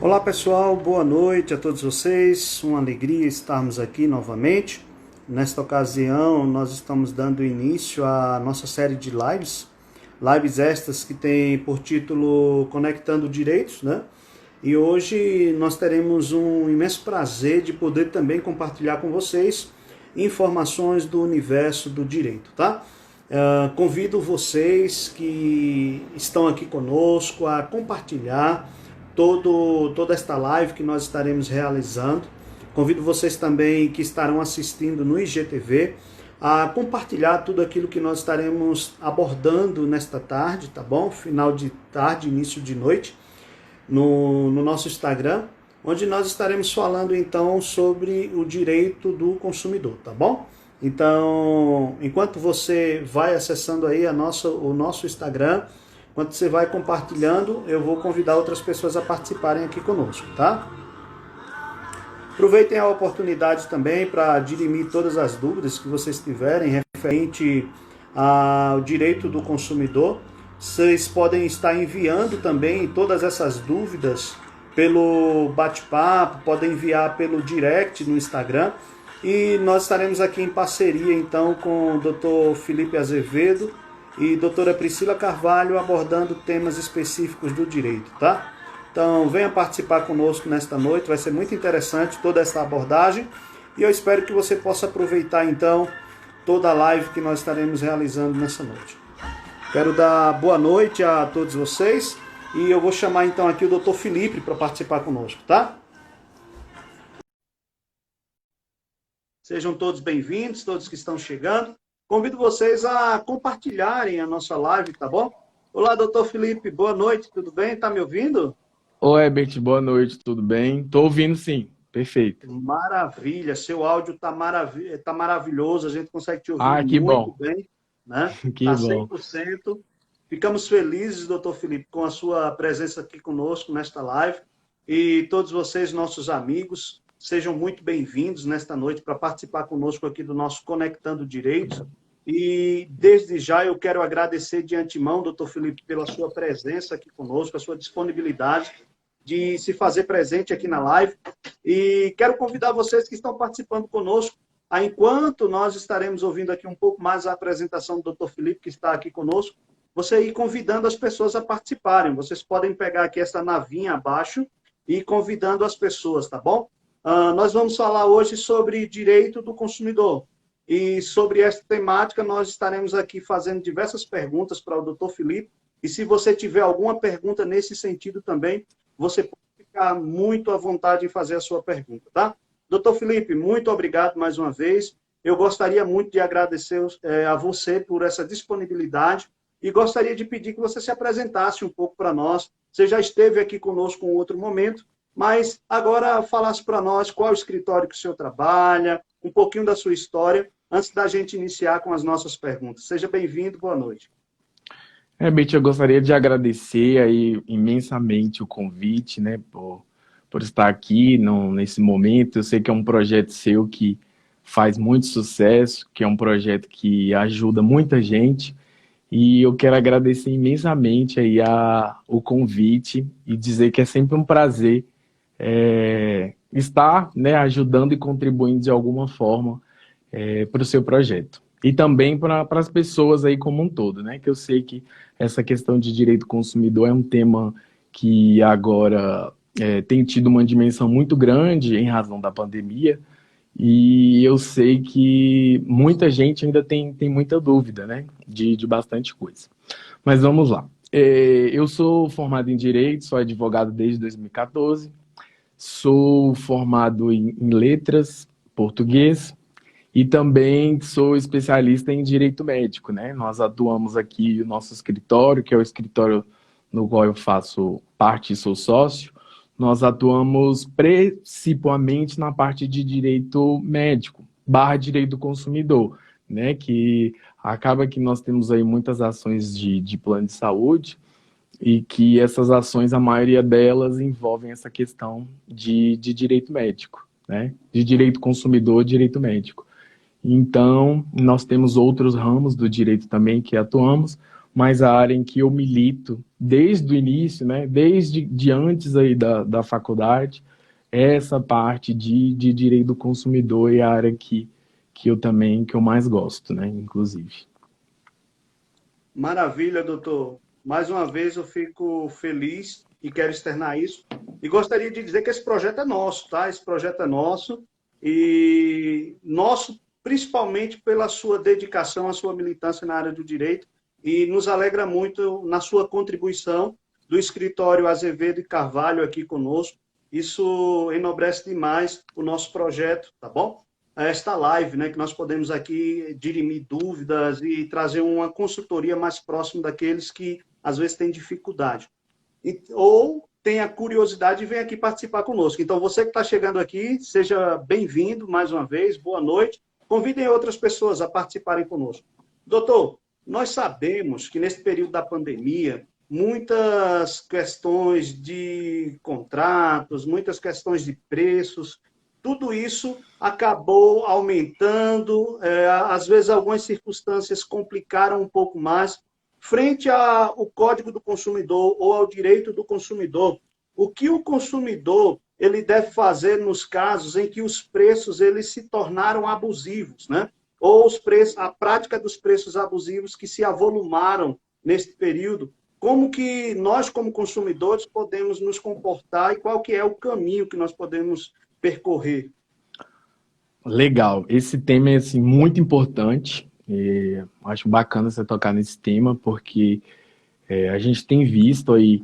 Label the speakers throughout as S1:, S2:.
S1: Olá pessoal, boa noite a todos vocês, uma alegria estarmos aqui novamente. Nesta ocasião nós estamos dando início à nossa série de lives estas que tem por título Conectando Direitos, né? E hoje nós teremos um imenso prazer de poder também compartilhar com vocês informações do universo do direito, tá? Convido vocês que estão aqui conosco a compartilhar toda esta live que nós estaremos realizando. Convido vocês também que estarão assistindo no IGTV a compartilhar tudo aquilo que nós estaremos abordando nesta tarde, tá bom? Final de tarde, início de noite, no nosso Instagram, onde nós estaremos falando então sobre o direito do consumidor, tá bom? Então, enquanto você vai acessando aí o nosso Instagram, enquanto você vai compartilhando, eu vou convidar outras pessoas a participarem aqui conosco, tá? Aproveitem a oportunidade também para dirimir todas as dúvidas que vocês tiverem referente ao direito do consumidor. Vocês podem estar enviando também todas essas dúvidas pelo bate-papo, podem enviar pelo direct no Instagram. E nós estaremos aqui em parceria, então, com o Dr. Felipe Azevedo e doutora Priscila Carvalho abordando temas específicos do direito, tá? Então, venha participar conosco nesta noite, vai ser muito interessante toda essa abordagem e eu espero que você possa aproveitar, então, toda a live que nós estaremos realizando nessa noite. Quero dar boa noite a todos vocês e eu vou chamar, então, aqui o Dr. Felipe para participar conosco, tá? Sejam todos bem-vindos, todos que estão chegando. Convido vocês a compartilharem a nossa live, tá bom? Olá, doutor Felipe, boa noite, tudo bem? Tá me ouvindo?
S2: Oi, Herbert, boa noite, tudo bem? Tô ouvindo sim, perfeito.
S1: Maravilha, seu áudio tá maravilhoso, a gente consegue te ouvir
S2: Que
S1: muito
S2: bom,
S1: bem, né?
S2: que
S1: Tá
S2: bom.
S1: 100%. Ficamos felizes, doutor Felipe, com a sua presença aqui conosco nesta live. E todos vocês, nossos amigos, sejam muito bem-vindos nesta noite para participar conosco aqui do nosso Conectando Direitos. E desde já eu quero agradecer de antemão, doutor Felipe, pela sua presença aqui conosco, a sua disponibilidade de se fazer presente aqui na live. E quero convidar vocês que estão participando conosco, enquanto nós estaremos ouvindo aqui um pouco mais a apresentação do doutor Felipe, que está aqui conosco, você ir convidando as pessoas a participarem. Vocês podem pegar aqui essa navinha abaixo e ir convidando as pessoas, tá bom? Nós vamos falar hoje sobre direito do consumidor. E sobre esta temática, nós estaremos aqui fazendo diversas perguntas para o doutor Felipe. E se você tiver alguma pergunta nesse sentido também, você pode ficar muito à vontade em fazer a sua pergunta, tá? Doutor Felipe, muito obrigado mais uma vez. Eu gostaria muito de agradecer a você por essa disponibilidade e gostaria de pedir que você se apresentasse um pouco para nós. Você já esteve aqui conosco em outro momento, mas agora falasse para nós qual é o escritório que o senhor trabalha, um pouquinho da sua história, antes da gente iniciar com as nossas perguntas. Seja bem-vindo, boa noite.
S2: Herbert, eu gostaria de agradecer aí imensamente o convite, né, por estar aqui nesse momento. Eu sei que é um projeto seu que faz muito sucesso, que é um projeto que ajuda muita gente, e eu quero agradecer imensamente aí o convite e dizer que é sempre um prazer estar, né, ajudando e contribuindo de alguma forma para o seu projeto. E também para as pessoas aí como um todo, né? Que eu sei que essa questão de direito do consumidor é um tema que agora tem tido uma dimensão muito grande em razão da pandemia, e eu sei que muita gente ainda tem muita dúvida, né? De bastante coisa. Mas vamos lá. Eu sou formado em Direito, sou advogado desde 2014, sou formado em letras, português, e também sou especialista em direito médico, né? Nós atuamos aqui no nosso escritório, que é o escritório no qual eu faço parte e sou sócio. Nós atuamos principalmente na parte de direito médico, / direito do consumidor, né? Que acaba que nós temos aí muitas ações de plano de saúde, e que essas ações, a maioria delas, envolvem essa questão de direito médico, né? De direito consumidor, direito médico. Então, nós temos outros ramos do direito também que atuamos, mas a área em que eu milito desde o início, né, desde antes aí da faculdade, é essa parte de direito do consumidor e a área que eu mais gosto, né, inclusive.
S1: Maravilha, doutor. Mais uma vez eu fico feliz e quero externar isso. E gostaria de dizer que esse projeto é nosso, tá? Esse projeto é nosso e nosso principalmente pela sua dedicação, a sua militância na área do direito e nos alegra muito na sua contribuição do escritório Azevedo e Carvalho aqui conosco. Isso enobrece demais o nosso projeto, tá bom? Esta live, né, que nós podemos aqui dirimir dúvidas e trazer uma consultoria mais próxima daqueles que às vezes têm dificuldade. Ou tem a curiosidade e vem aqui participar conosco. Então, você que está chegando aqui, seja bem-vindo mais uma vez, boa noite. Convidem outras pessoas a participarem conosco. Doutor, nós sabemos que nesse período da pandemia, muitas questões de contratos, muitas questões de preços, tudo isso acabou aumentando, às vezes algumas circunstâncias complicaram um pouco mais. Frente ao Código do Consumidor ou ao direito do consumidor, o que o consumidor ele deve fazer nos casos em que os preços eles se tornaram abusivos, né? Ou os preços, a prática dos preços abusivos que se avolumaram neste período, como que nós, como consumidores, podemos nos comportar e qual que é o caminho que nós podemos percorrer?
S2: Legal, esse tema é assim, muito importante. Acho bacana você tocar nesse tema, porque a gente tem visto aí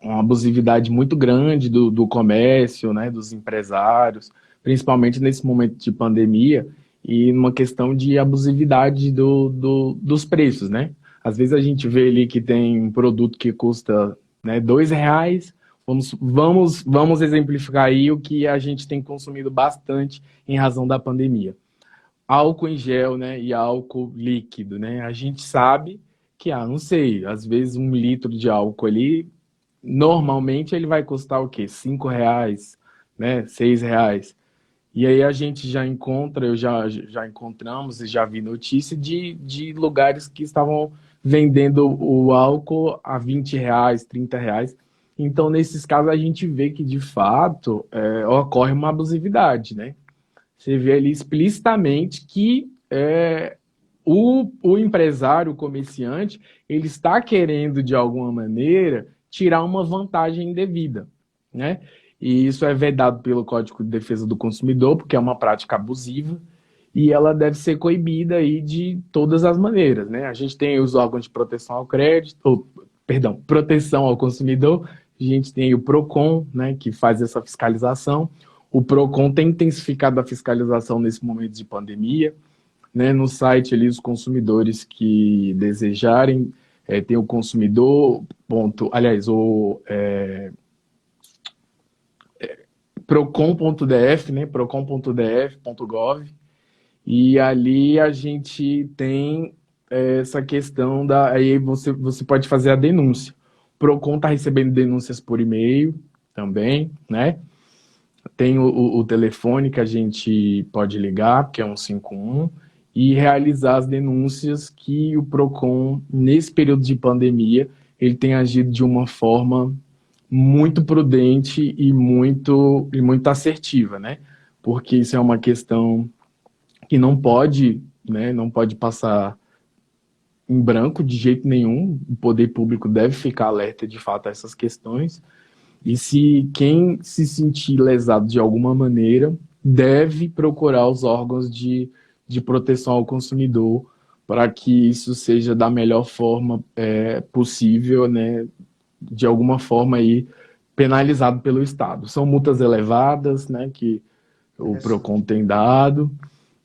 S2: uma abusividade muito grande do comércio, né, dos empresários, principalmente nesse momento de pandemia, e numa questão de abusividade dos preços, né? Às vezes a gente vê ali que tem um produto que custa, né, R$ 2, vamos exemplificar aí o que a gente tem consumido bastante em razão da pandemia. Álcool em gel, né, e álcool líquido, né? A gente sabe que, não sei, às vezes 1 litro de álcool ali, normalmente ele vai custar o quê? R$ 5, né? R$ 6. E aí a gente já encontra, já encontramos e já vi notícia de lugares que estavam vendendo o álcool a R$ 20, R$ 30. Então, nesses casos, a gente vê que, de fato, ocorre uma abusividade, né? Você vê ali explicitamente que o empresário, o comerciante, ele está querendo, de alguma maneira, tirar uma vantagem indevida, né? E isso é vedado pelo Código de Defesa do Consumidor, porque é uma prática abusiva, e ela deve ser coibida aí de todas as maneiras, né? A gente tem os órgãos de proteção ao crédito, proteção ao consumidor, a gente tem o PROCON, né, que faz essa fiscalização. O PROCON tem intensificado a fiscalização nesse momento de pandemia, né? No site ali, os consumidores que desejarem, tem o consumidor, procon.df, né? procon.df.gov, e ali a gente tem essa questão aí você pode fazer a denúncia. O Procon está recebendo denúncias por e-mail também, né? Tem o telefone que a gente pode ligar, que é 151, e realizar as denúncias que o Procon, nesse período de pandemia, ele tem agido de uma forma muito prudente e muito assertiva, né? Porque isso é uma questão que não pode, né, não pode passar em branco de jeito nenhum. O poder público deve ficar alerta de fato a essas questões. E se quem se sentir lesado de alguma maneira deve procurar os órgãos de proteção ao consumidor para que isso seja da melhor forma possível, né, de alguma forma aí penalizado pelo Estado. São multas elevadas, né, que o Procon tem dado,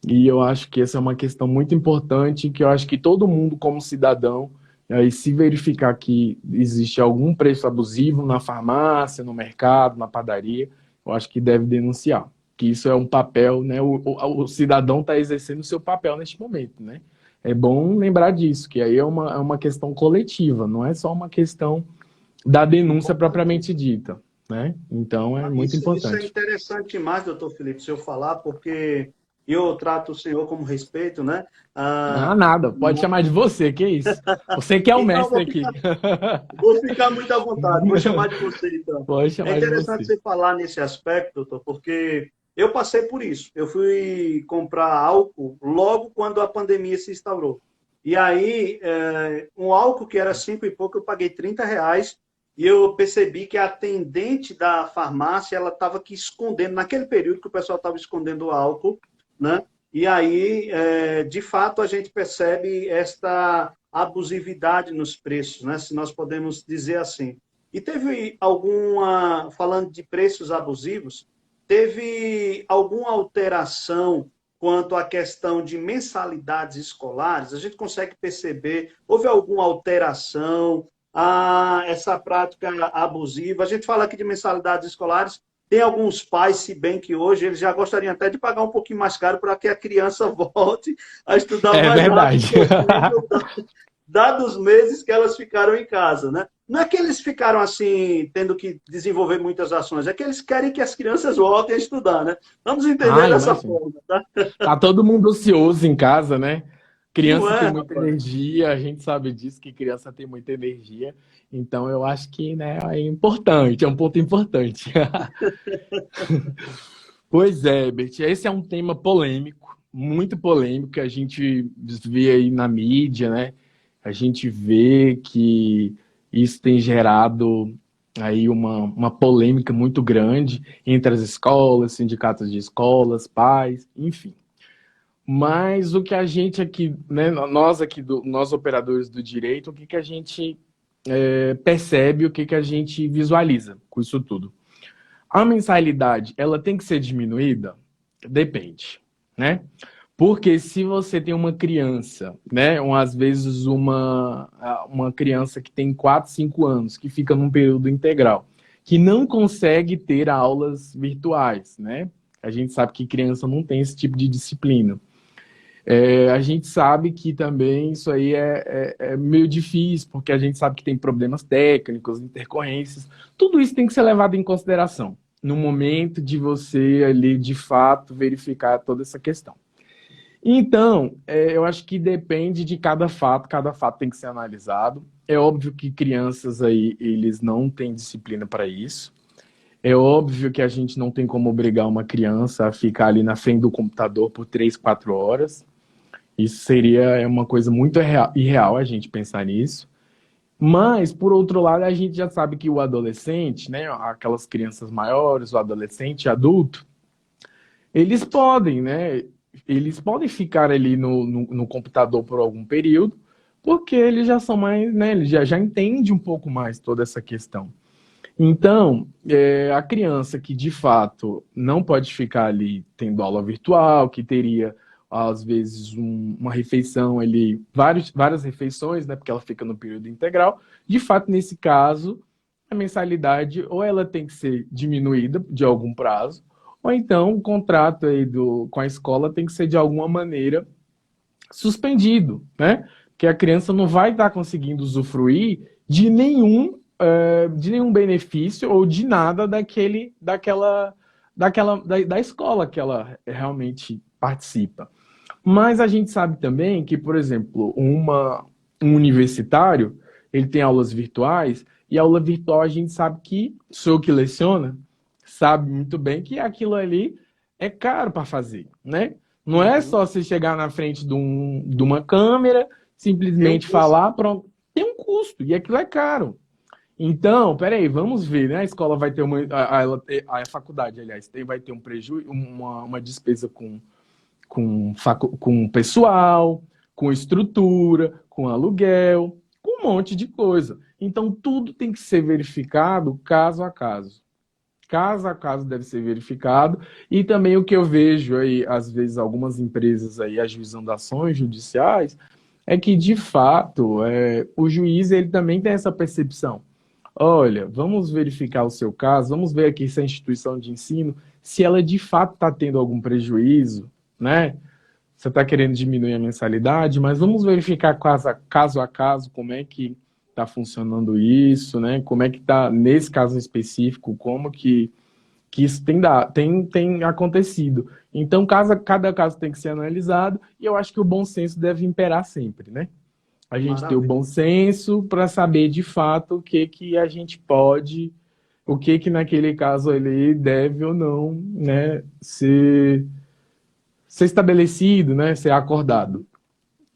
S2: e eu acho que essa é uma questão muito importante, que eu acho que todo mundo, como cidadão, aí, se verificar que existe algum preço abusivo na farmácia, no mercado, na padaria, eu acho que deve denunciar. Que isso é um papel, né? O cidadão está exercendo o seu papel neste momento, né? É bom lembrar disso, que aí é uma questão coletiva, não é só uma questão da denúncia propriamente dita, né? Então é muito importante.
S1: Isso é interessante demais, doutor Felipe, se eu falar, porque e eu trato o senhor como respeito, né?
S2: Ah,
S1: Ah,
S2: nada, pode chamar de você, que isso? Você que é o
S1: então,
S2: mestre aqui.
S1: vou ficar muito à vontade, vou chamar de você, então.
S2: Pode
S1: É
S2: chamar de
S1: interessante
S2: você.
S1: você falar nesse aspecto, doutor, porque eu passei por isso. Eu fui comprar álcool logo quando a pandemia se instaurou. E aí, um álcool que era 5 e pouco, eu paguei R$ 30, e eu percebi que a atendente da farmácia, ela estava aqui escondendo, naquele período que o pessoal estava escondendo o álcool, né? E aí, de fato, a gente percebe esta abusividade nos preços, né? Se nós podemos dizer assim. E teve alguma, falando de preços abusivos, teve alguma alteração quanto à questão de mensalidades escolares? A gente consegue perceber, houve alguma alteração a essa prática abusiva? A gente fala aqui de mensalidades escolares, tem alguns pais, se bem que hoje eles já gostariam até de pagar um pouquinho mais caro para que a criança volte a estudar o
S2: É
S1: mais rápido
S2: verdade.
S1: possível, dados os meses que elas ficaram em casa, né? Não é que eles ficaram assim, tendo que desenvolver muitas ações, é que eles querem que as crianças voltem a estudar, né? Vamos entender
S2: Ah,
S1: dessa
S2: imagina.
S1: forma, tá?
S2: Tá todo mundo ocioso em casa, né?
S1: Não
S2: Criança tem
S1: é,
S2: muita
S1: rapaz?
S2: energia, a gente sabe disso, que criança tem muita energia. Então, eu acho que, né, é importante, é um ponto importante. Pois é, Bert, esse é um tema polêmico, muito polêmico, que a gente vê aí na mídia, né? A gente vê que isso tem gerado aí uma polêmica muito grande entre as escolas, sindicatos de escolas, pais, enfim. Mas o que a gente aqui, né, nós aqui, nós operadores do direito, o que, que a gente percebe, o que, que a gente visualiza com isso tudo? A mensalidade, ela tem que ser diminuída? Depende, né? Porque se você tem uma criança, né, às vezes uma criança que tem 4, 5 anos, que fica num período integral, que não consegue ter aulas virtuais, né? A gente sabe que criança não tem esse tipo de disciplina. A gente sabe que também isso aí é meio difícil, porque a gente sabe que tem problemas técnicos, intercorrências. Tudo isso tem que ser levado em consideração no momento de você ali, de fato, verificar toda essa questão. Então, eu acho que depende de cada fato tem que ser analisado. É óbvio que crianças aí, eles não têm disciplina para isso. É óbvio que a gente não tem como obrigar uma criança a ficar ali na frente do computador por 3, 4 horas. Isso seria uma coisa muito irreal a gente pensar nisso. Mas, por outro lado, a gente já sabe que o adolescente, né, aquelas crianças maiores, o adolescente adulto, eles podem, né, eles podem ficar ali no computador por algum período, porque eles já são mais, né, eles já entendem um pouco mais toda essa questão. Então, a criança que de fato não pode ficar ali tendo aula virtual, que teria às vezes uma refeição ali, várias refeições, né, porque ela fica no período integral, de fato, nesse caso, a mensalidade ou ela tem que ser diminuída de algum prazo, ou então o contrato aí com a escola tem que ser de alguma maneira suspendido, né? Que a criança não vai estar conseguindo usufruir de nenhum benefício ou de nada da escola que ela realmente participa. Mas a gente sabe também que, por exemplo, um universitário, ele tem aulas virtuais, e a aula virtual a gente sabe que, sou eu que leciona, sabe muito bem que aquilo ali é caro para fazer, né? Não é
S1: Uhum.
S2: só você chegar na frente de uma câmera,
S1: Tem um
S2: simplesmente
S1: custo.
S2: falar, pronto. Tem um custo, e aquilo é caro. Então, peraí, vamos ver, né? A escola vai ter a faculdade, aliás, vai ter um prejuízo, uma despesa com pessoal, com estrutura, com aluguel, com um monte de coisa. Então, tudo tem que ser verificado caso a caso. Caso a caso deve ser verificado. E também o que eu vejo aí, às vezes, algumas empresas aí ajuizando ações judiciais, é que, de fato, o juiz ele também tem essa percepção. Olha, vamos verificar o seu caso, vamos ver aqui se a instituição de ensino, se ela de fato está tendo algum prejuízo, né? Você está querendo diminuir a mensalidade, mas vamos verificar caso a caso como é que está funcionando isso, né? Como é que está, nesse caso específico, como que que isso tem acontecido. Então, cada caso tem que ser analisado e eu acho que o bom senso deve imperar sempre, né? A gente ter o
S1: Maravilha.
S2: bom senso para saber de fato o que a gente pode, o que naquele caso ali deve ou não, né, ser estabelecido, né, ser acordado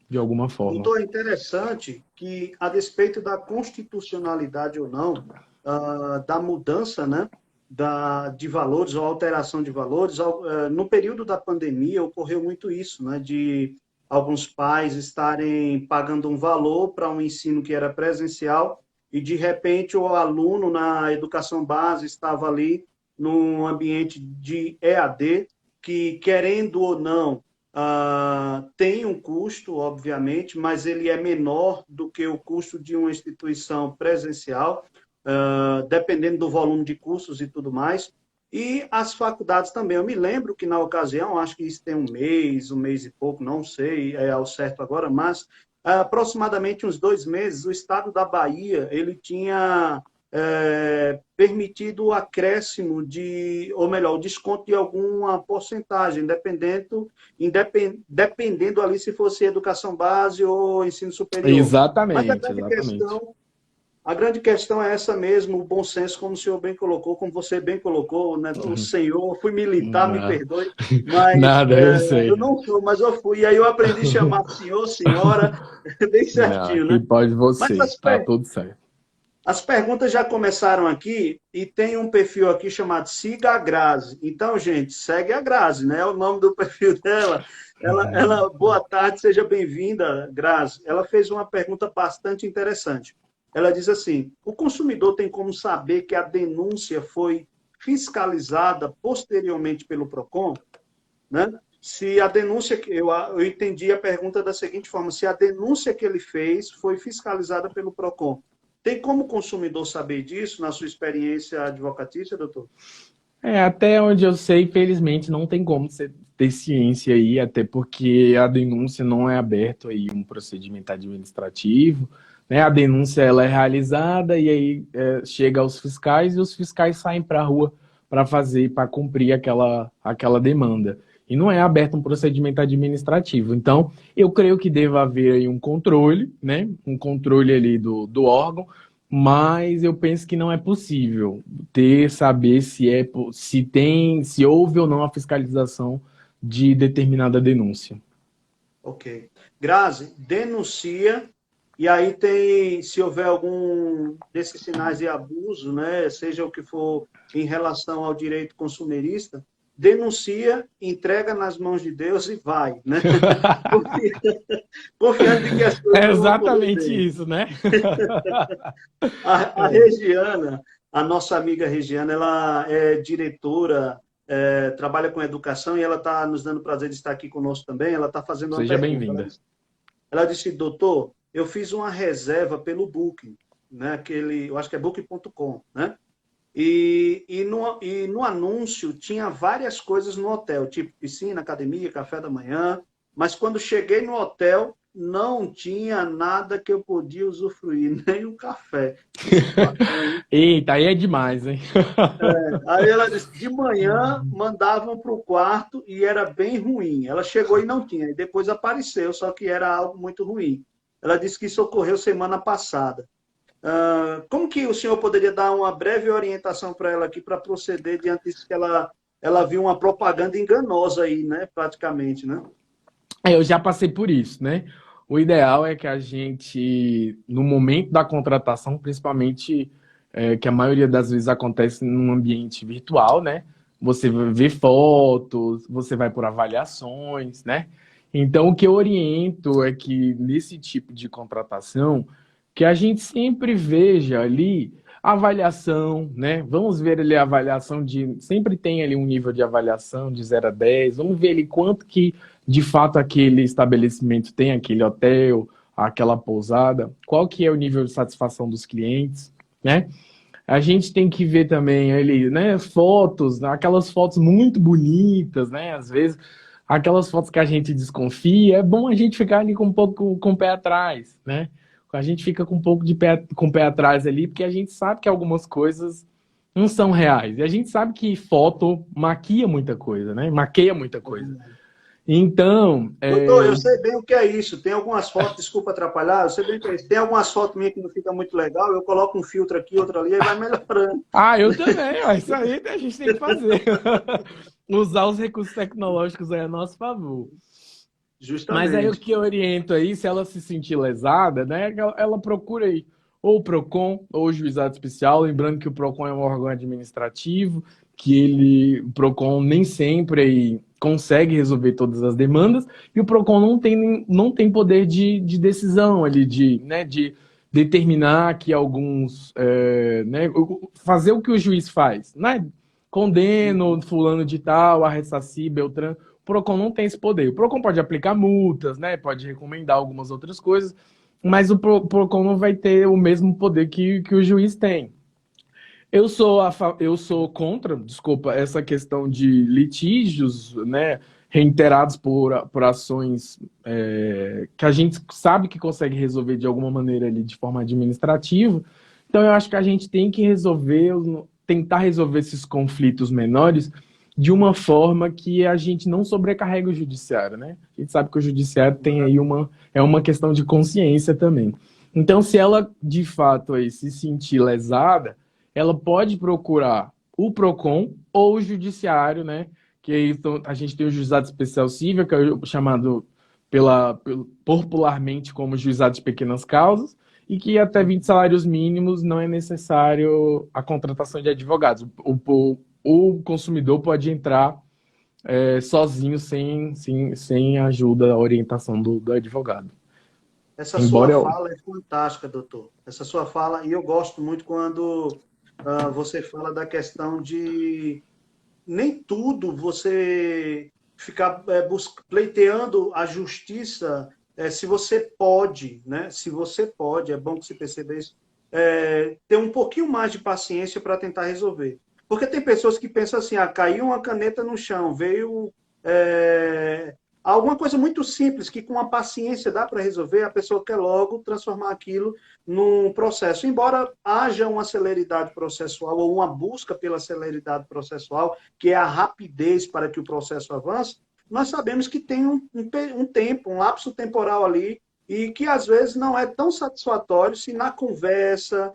S2: de alguma forma.
S1: Doutor, é interessante que, a despeito da constitucionalidade ou não, da mudança, né, de valores ou alteração de valores, no período da pandemia ocorreu muito isso, né, de alguns pais estarem pagando um valor para um ensino que era presencial e, de repente, o aluno na educação base estava ali num ambiente de EAD, que, querendo ou não, tem um custo, obviamente, mas ele é menor do que o custo de uma instituição presencial, dependendo do volume de cursos e tudo mais. E as faculdades também. Eu me lembro que, na ocasião, acho que isso tem um mês e pouco, não sei ao certo agora, mas aproximadamente uns 2 meses, o estado da Bahia ele tinha permitido o acréscimo ou melhor, o desconto de alguma porcentagem, dependendo ali se fosse educação base ou ensino superior. Mas
S2: Exatamente, exatamente.
S1: a grande questão é essa mesmo, o bom senso, como o senhor bem colocou, como você bem colocou, né? O senhor, eu fui militar, me
S2: Nada,
S1: perdoe, mas
S2: nada, eu
S1: eu
S2: sei.
S1: não sou, mas eu fui, e aí eu aprendi a chamar senhor, senhora, bem
S2: Não,
S1: certinho,
S2: aqui
S1: né?
S2: pode
S1: Mas
S2: você, tá tudo certo.
S1: as perguntas já começaram aqui e tem um perfil aqui chamado Siga a Grazi. Então, gente, segue a Grazi, né? É o nome do perfil dela. Boa tarde, seja bem-vinda, Grazi. Ela fez uma pergunta bastante interessante. Ela diz assim: o consumidor tem como saber que a denúncia foi fiscalizada posteriormente pelo PROCON, né? Se a denúncia que eu entendi a pergunta da seguinte forma: se a denúncia que ele fez foi fiscalizada pelo PROCON, tem como o consumidor saber disso na sua experiência advocatícia, doutor?
S2: Até onde eu sei, felizmente, não tem como você ter ciência aí, até porque a denúncia não é aberto aí um procedimento administrativo, né? A denúncia ela é realizada e aí chega aos fiscais e os fiscais saem para a rua para cumprir aquela demanda. E não é aberto um procedimento administrativo. Então, eu creio que deva haver aí um controle, né? Um controle ali do órgão, mas eu penso que não é possível saber se houve ou não a fiscalização de determinada denúncia.
S1: Ok. Grazi, denuncia, e aí tem, se houver algum desses sinais de abuso, né, seja o que for em relação ao direito consumerista, denuncia, entrega nas mãos de Deus e vai, né? Confiando de que as
S2: É
S1: coisas vão correr
S2: exatamente
S1: bem.
S2: isso, né?
S1: A Regiana, a nossa amiga Regiana, ela é diretora, trabalha com educação e ela está nos dando o prazer de estar aqui conosco também. Ela está fazendo uma
S2: Seja
S1: pergunta.
S2: bem-vinda.
S1: Ela disse, doutor, eu fiz uma reserva pelo Booking, né? Eu acho que é booking.com, né? E no anúncio tinha várias coisas no hotel, tipo piscina, academia, café da manhã, mas quando cheguei no hotel, não tinha nada que eu podia usufruir, nem um café. Que situação, hein?
S2: Eita, aí é demais, hein?
S1: Aí ela disse, de manhã mandavam para o quarto e era bem ruim. Ela chegou e não tinha, e depois apareceu, só que era algo muito ruim. Ela disse que isso ocorreu semana passada. Como que o senhor poderia dar uma breve orientação para ela aqui para proceder diante disso que ela viu uma propaganda enganosa aí, né? Praticamente, né?
S2: Eu já passei por isso, né? O ideal é que a gente, no momento da contratação, principalmente que a maioria das vezes acontece num ambiente virtual, né? Você vê fotos, você vai por avaliações, né? Então, o que eu oriento é que nesse tipo de contratação, que a gente sempre veja ali a avaliação, né? Vamos ver ali a avaliação sempre tem ali um nível de avaliação de 0 a 10. Vamos ver ali quanto que de fato aquele estabelecimento tem, aquele hotel, aquela pousada, qual que é o nível de satisfação dos clientes, né? A gente tem que ver também ali, né, fotos, aquelas fotos muito bonitas, né? Às vezes aquelas fotos que a gente desconfia, é bom a gente ficar ali com um pouco com o pé atrás, né? A gente fica com um pouco com o pé atrás ali, porque a gente sabe que algumas coisas não são reais. E a gente sabe que foto maquia muita coisa, né? Maqueia muita coisa. Então,
S1: Doutor, eu sei bem o que é isso. Tem algumas fotos, desculpa atrapalhar, eu sei bem o que é isso. Tem algumas fotos minhas que não fica muito legal, eu coloco um filtro aqui, outro ali, e vai melhorando.
S2: eu também, ó, isso aí a gente tem que fazer. Usar os recursos tecnológicos aí a nosso favor. Mas aí o
S1: Justamente.
S2: que eu oriento aí, se ela se sentir lesada, né, ela procura aí ou o PROCON ou o juizado especial, lembrando que o PROCON é um órgão administrativo, o PROCON nem sempre aí consegue resolver todas as demandas, e o PROCON não tem poder de decisão ali, de determinar que alguns, né, fazer o que o juiz faz, né? Condeno fulano de tal, a ressarcir Beltrano. O PROCON não tem esse poder. O PROCON pode aplicar multas, né? Pode recomendar algumas outras coisas, mas o PROCON não vai ter o mesmo poder que o juiz tem. Eu sou contra, desculpa, essa questão de litígios, né, reiterados por ações que a gente sabe que consegue resolver de alguma maneira ali de forma administrativa. Então eu acho que a gente tem que tentar resolver esses conflitos menores de uma forma que a gente não sobrecarregue o judiciário, né? A gente sabe que o judiciário tem aí uma questão de consciência também. Então, se ela de fato aí se sentir lesada, ela pode procurar o PROCON ou o judiciário, né? Que aí, então, a gente tem o juizado especial civil, que é chamado popularmente como juizado de pequenas causas, e que até 20 salários mínimos não é necessário a contratação de advogados. O consumidor pode entrar sozinho, sem ajuda, orientação do advogado.
S1: Essa sua fala é fantástica, doutor. Essa sua fala, e eu gosto muito quando você fala da questão de nem tudo você ficar pleiteando a justiça, se você pode, né? Se você pode, é bom que você perceba isso, ter um pouquinho mais de paciência para tentar resolver. Porque tem pessoas que pensam assim, caiu uma caneta no chão, veio alguma coisa muito simples, que com a paciência dá para resolver, a pessoa quer logo transformar aquilo num processo. Embora haja uma celeridade processual ou uma busca pela celeridade processual, que é a rapidez para que o processo avance, nós sabemos que tem um tempo, um lapso temporal ali, e que às vezes não é tão satisfatório se na conversa,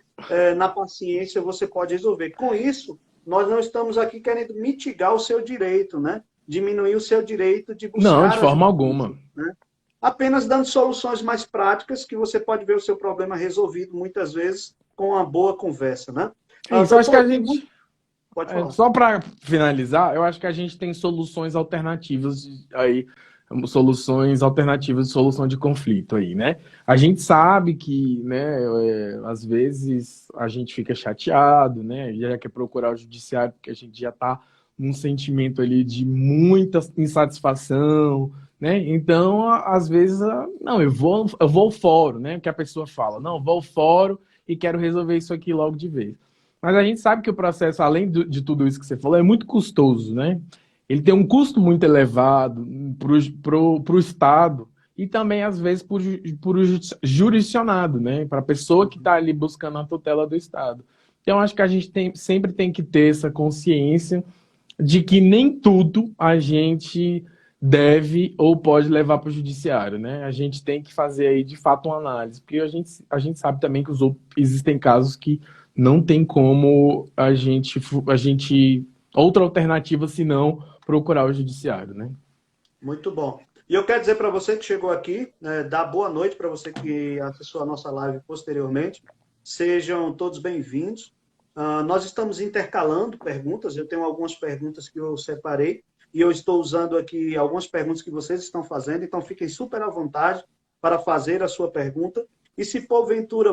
S1: na paciência, você pode resolver. Com isso, nós não estamos aqui querendo mitigar o seu direito, né? Diminuir o seu direito de buscar...
S2: Não, de forma alguma.
S1: Né? Apenas dando soluções mais práticas que você pode ver o seu problema resolvido muitas vezes com uma boa conversa, né?
S2: Isso, acho que a gente...
S1: Pode falar.
S2: Só para finalizar, eu acho que a gente tem soluções alternativas aí, soluções alternativas de solução de conflito aí, né? A gente sabe que, né, às vezes a gente fica chateado, né? Já quer procurar o judiciário porque a gente já está num sentimento ali de muita insatisfação, né? Então, às vezes, não, eu vou ao fórum, né? Que a pessoa fala, não, vou ao fórum e quero resolver isso aqui logo de vez. Mas a gente sabe que o processo, além de tudo isso que você falou, é muito custoso, né? Ele tem um custo muito elevado para o Estado e também, às vezes, para o jurisdicionado, né? Para a pessoa que está ali buscando a tutela do Estado. Então, acho que a gente sempre tem que ter essa consciência de que nem tudo a gente deve ou pode levar para o judiciário, né? A gente tem que fazer aí, de fato, uma análise, porque a gente sabe também que existem casos que não tem como a gente outra alternativa senão procurar o judiciário, né?
S1: Muito bom. E eu quero dizer para você que chegou aqui, dar boa noite para você que acessou a nossa live posteriormente. Sejam todos bem-vindos. Nós estamos intercalando perguntas, eu tenho algumas perguntas que eu separei, e eu estou usando aqui algumas perguntas que vocês estão fazendo, então fiquem super à vontade para fazer a sua pergunta. E se porventura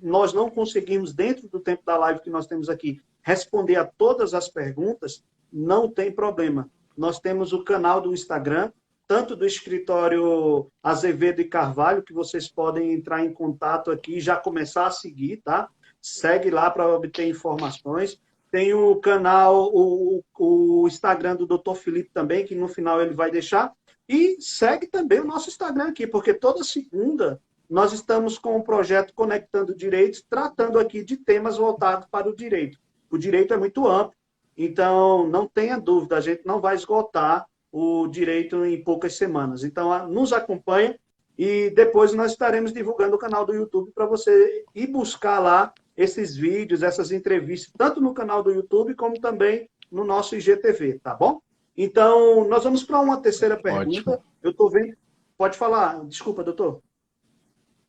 S1: nós não conseguimos, dentro do tempo da live que nós temos aqui, responder a todas as perguntas, não tem problema. Nós temos o canal do Instagram, tanto do escritório Azevedo e Carvalho, que vocês podem entrar em contato aqui e já começar a seguir, tá? Segue lá para obter informações. Tem o canal, o Instagram do Dr. Felipe também, que no final ele vai deixar. E segue também o nosso Instagram aqui, porque toda segunda nós estamos com o projeto Conectando Direitos, tratando aqui de temas voltados para o direito. o direito é muito amplo. Então, não tenha dúvida, a gente não vai esgotar o direito em poucas semanas. Então, nos acompanha e depois nós estaremos divulgando o canal do YouTube para você ir buscar lá esses vídeos, essas entrevistas, tanto no canal do YouTube como também no nosso IGTV, tá bom? Então, nós vamos para uma terceira pergunta.
S2: Ótimo.
S1: Eu estou vendo. Pode falar. Desculpa, doutor.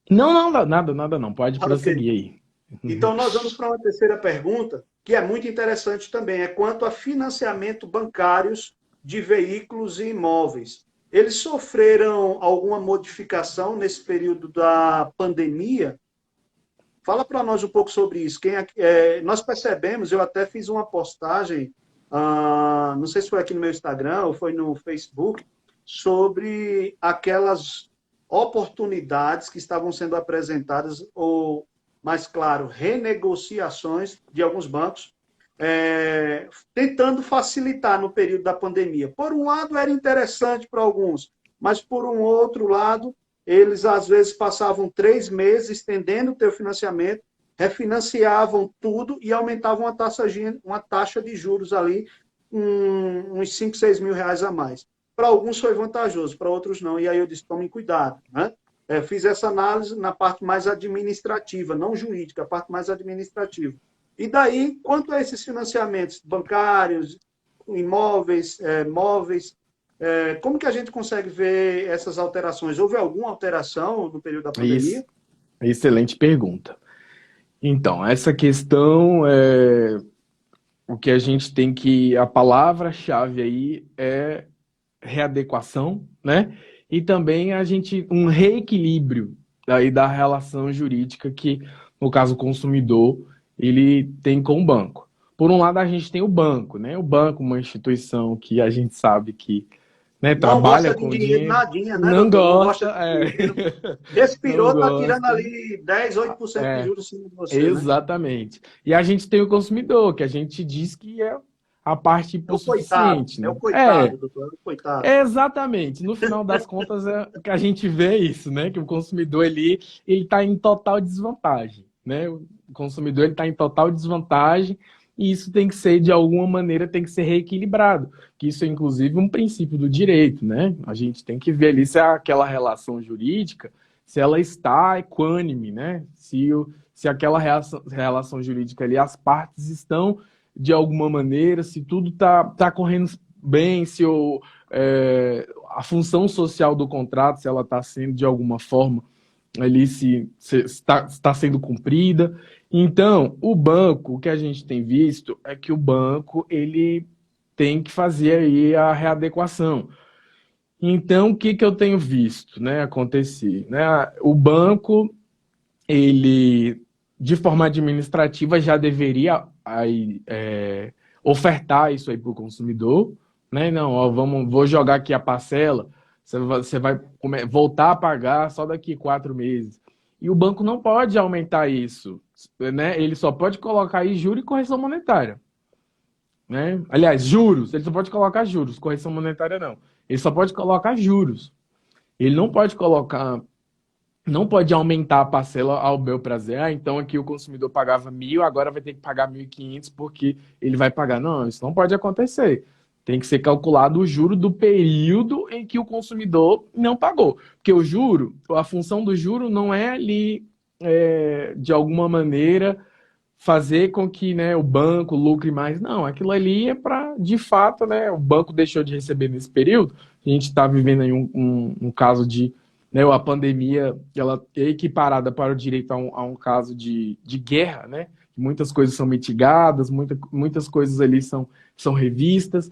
S2: Não, nada não. Pode
S1: Ok.
S2: prosseguir aí.
S1: Então, nós vamos para uma terceira pergunta, que é muito interessante também. É quanto a financiamento bancários de veículos e imóveis. Eles sofreram alguma modificação nesse período da pandemia? Fala para nós um pouco sobre isso. Nós percebemos, eu até fiz uma postagem, não sei se foi aqui no meu Instagram ou foi no Facebook, sobre aquelas oportunidades que estavam sendo apresentadas, ou, mais claro, renegociações de alguns bancos, tentando facilitar no período da pandemia. Por um lado, era interessante para alguns, mas por um outro lado, eles às vezes passavam 3 meses estendendo o teu financiamento, refinanciavam tudo e aumentavam uma taxa de juros ali, uns 5, 6 mil reais a mais. Para alguns foi vantajoso, para outros não. E aí eu disse, tomem cuidado, né? Fiz essa análise na parte mais administrativa, não jurídica, a parte mais administrativa. E daí, quanto a esses financiamentos bancários, imóveis, móveis, como que a gente consegue ver essas alterações? Houve alguma alteração no período da pandemia?
S2: Isso, excelente pergunta. Então, essa questão, o que a gente tem que, a palavra-chave aí é readequação, né? E também um reequilíbrio aí da relação jurídica que, no caso, o consumidor, ele tem com o banco. Por um lado, a gente tem o banco, né? O banco, uma instituição que a gente sabe que, né,
S1: Não
S2: trabalha
S1: gosta de
S2: com
S1: dinheiro
S2: dinheiro,
S1: nadinha, né,
S2: não
S1: doutor? Não gosta
S2: gosta,
S1: de dinheiro.
S2: não
S1: Respirou, está tirando
S2: gosta,
S1: ali 10, 8% de
S2: é,
S1: juros em cima de você, né?
S2: exatamente. E a gente tem o consumidor, que a gente diz que é a parte hipossuficiente,
S1: É o
S2: né?
S1: coitado, doutor, é o coitado.
S2: Exatamente. No final das contas, é que a gente vê isso, né? Que o consumidor ele está em total desvantagem, né? O consumidor ele está em total desvantagem e isso tem que ser, de alguma maneira, tem que ser reequilibrado. Que isso é, inclusive, um princípio do direito, né? A gente tem que ver ali se aquela relação jurídica, se ela está equânime, né? Se aquela relação jurídica ali, as partes estão de alguma maneira, se tudo tá correndo bem, se a função social do contrato, se ela está sendo de alguma forma ali, se está sendo cumprida. Então, o banco, o que a gente tem visto é que o banco ele tem que fazer aí a readequação. Então, o que eu tenho visto, né, acontecer? Né? O banco, ele, de forma administrativa, já deveria aí, ofertar isso aí para o consumidor, né? Não, ó, vou jogar aqui a parcela, você vai voltar a pagar só daqui 4 meses. E o banco não pode aumentar isso, né? Ele só pode colocar aí juros e correção monetária, né? Aliás, juros, ele só pode colocar juros, correção monetária não. Ele só pode colocar juros. Ele não pode aumentar a parcela ao bel prazer. Ah, então aqui o consumidor pagava 1.000, agora vai ter que pagar 1.500 porque ele vai pagar. Não, isso não pode acontecer. Tem que ser calculado o juro do período em que o consumidor não pagou. Porque o juro, a função do juro não é ali, de alguma maneira, fazer com que, né, o banco lucre mais. Não, aquilo ali é para, de fato, né, o banco deixou de receber nesse período. A gente está vivendo aí um caso de, né, a pandemia, ela é equiparada para o direito a um caso de guerra, né? Muitas coisas são mitigadas, muitas coisas ali são revistas.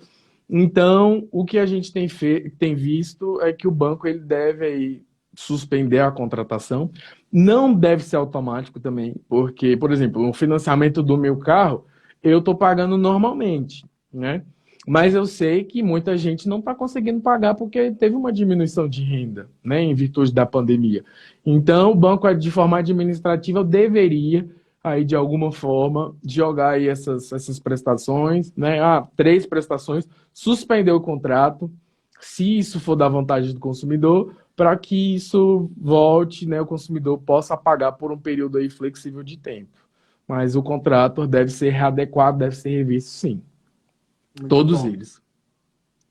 S2: Então, o que a gente tem visto é que o banco ele deve aí suspender a contratação. Não deve ser automático também, porque, por exemplo, o financiamento do meu carro, eu estou pagando normalmente, né? Mas eu sei que muita gente não está conseguindo pagar porque teve uma diminuição de renda, né, em virtude da pandemia. Então, o banco, de forma administrativa, deveria, aí, de alguma forma, jogar aí essas prestações, né? 3 prestações, suspender o contrato, se isso for da vontade do consumidor, para que isso volte, né, o consumidor possa pagar por um período aí flexível de tempo. mas o contrato deve ser readequado, deve ser revisto, sim.
S1: Muito
S2: Todos
S1: bom,
S2: eles.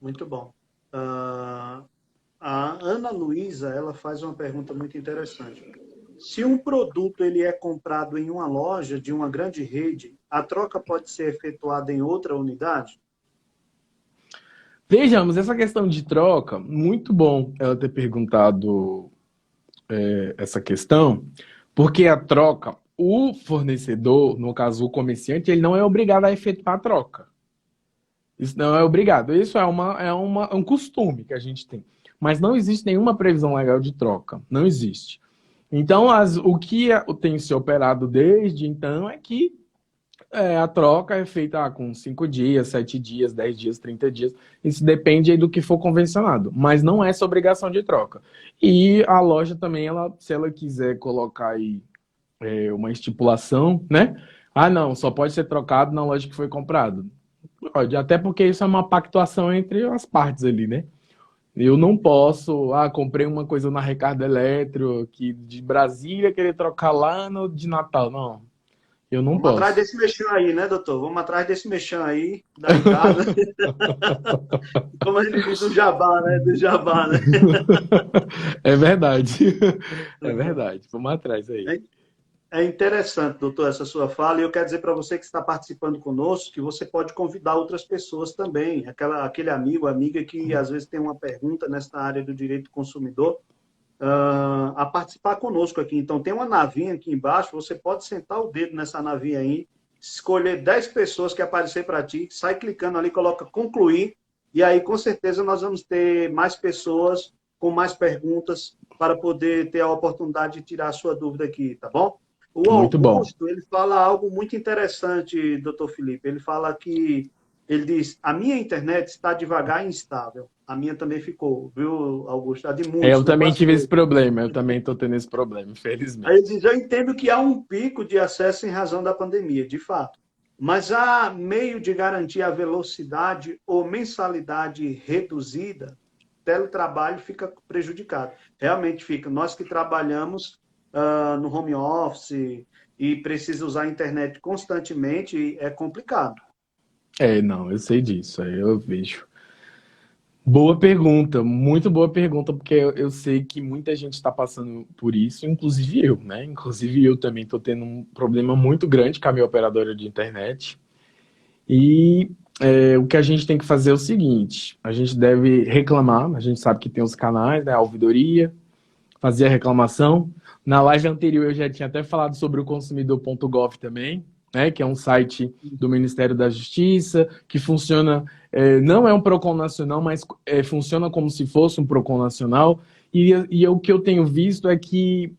S1: muito bom. Ah, a Ana Luísa, ela faz uma pergunta muito interessante. Se um produto ele é comprado em uma loja de uma grande rede, a troca pode ser efetuada em outra unidade?
S2: Vejamos, essa questão de troca, muito bom ela ter perguntado essa questão, porque a troca, o fornecedor, no caso o comerciante, ele não é obrigado a efetuar a troca. Isso não é obrigado. Isso é um costume que a gente tem. Mas não existe nenhuma previsão legal de troca. Não existe. Então, o que tem se operado desde então é que a troca é feita com 5 dias, 7 dias, 10 dias, 30 dias. Isso depende aí do que for convencionado. Mas não é essa obrigação de troca. E a loja também, se ela quiser colocar aí uma estipulação, né? Ah, não, só pode ser trocado na loja que foi comprado. Pode, até porque isso é uma pactuação entre as partes ali, né? Eu não posso, comprei uma coisa na Ricardo Eletro, que de Brasília querer trocar lá no de Natal. Não, eu não
S1: Vamos atrás
S2: posso.
S1: desse mexão aí, né, doutor? Vamos atrás desse mexão aí, da Ricardo. Como a gente diz, do jabá, né? Do jabá, né?
S2: É verdade. É verdade. Vamos atrás aí.
S1: É interessante, doutor, essa sua fala, e eu quero dizer para você que está participando conosco que você pode convidar outras pessoas também, aquele amigo, amiga que às vezes tem uma pergunta nesta área do direito do consumidor, a participar conosco aqui. Então, tem uma navinha aqui embaixo, você pode sentar o dedo nessa navinha aí, escolher 10 pessoas que aparecer para ti, sai clicando ali, coloca concluir, e aí com certeza nós vamos ter mais pessoas com mais perguntas para poder ter a oportunidade de tirar a sua dúvida aqui, tá bom? O
S2: Muito bom.
S1: Augusto, ele fala algo muito interessante, doutor Felipe. Ele fala que, ele diz, a minha internet está devagar e instável. A minha também ficou, viu, Augusto? A de muitos,
S2: Eu
S1: né?
S2: também
S1: Quase
S2: tive esse
S1: todos.
S2: problema. Eu também estou tendo esse problema,
S1: Aí ele
S2: infelizmente.
S1: diz, eu entendo que há um pico de acesso em razão da pandemia, de fato. Mas há meio de garantir a velocidade ou mensalidade reduzida, teletrabalho fica prejudicado. Realmente fica. Nós que trabalhamos no home office e precisa usar a internet constantemente, é complicado.
S2: Não, eu sei disso. Aí eu vejo. Boa pergunta, muito boa pergunta, porque eu sei que muita gente está passando por isso, inclusive eu, né? Inclusive eu também estou tendo um problema muito grande com a minha operadora de internet. E o que a gente tem que fazer é o seguinte: a gente deve reclamar, a gente sabe que tem os canais, né? A ouvidoria, fazer a reclamação. Na live anterior eu já tinha até falado sobre o consumidor.gov também, né, que é um site do Ministério da Justiça, que funciona, não é um PROCON nacional, mas funciona como se fosse um PROCON nacional. E o que eu tenho visto é que,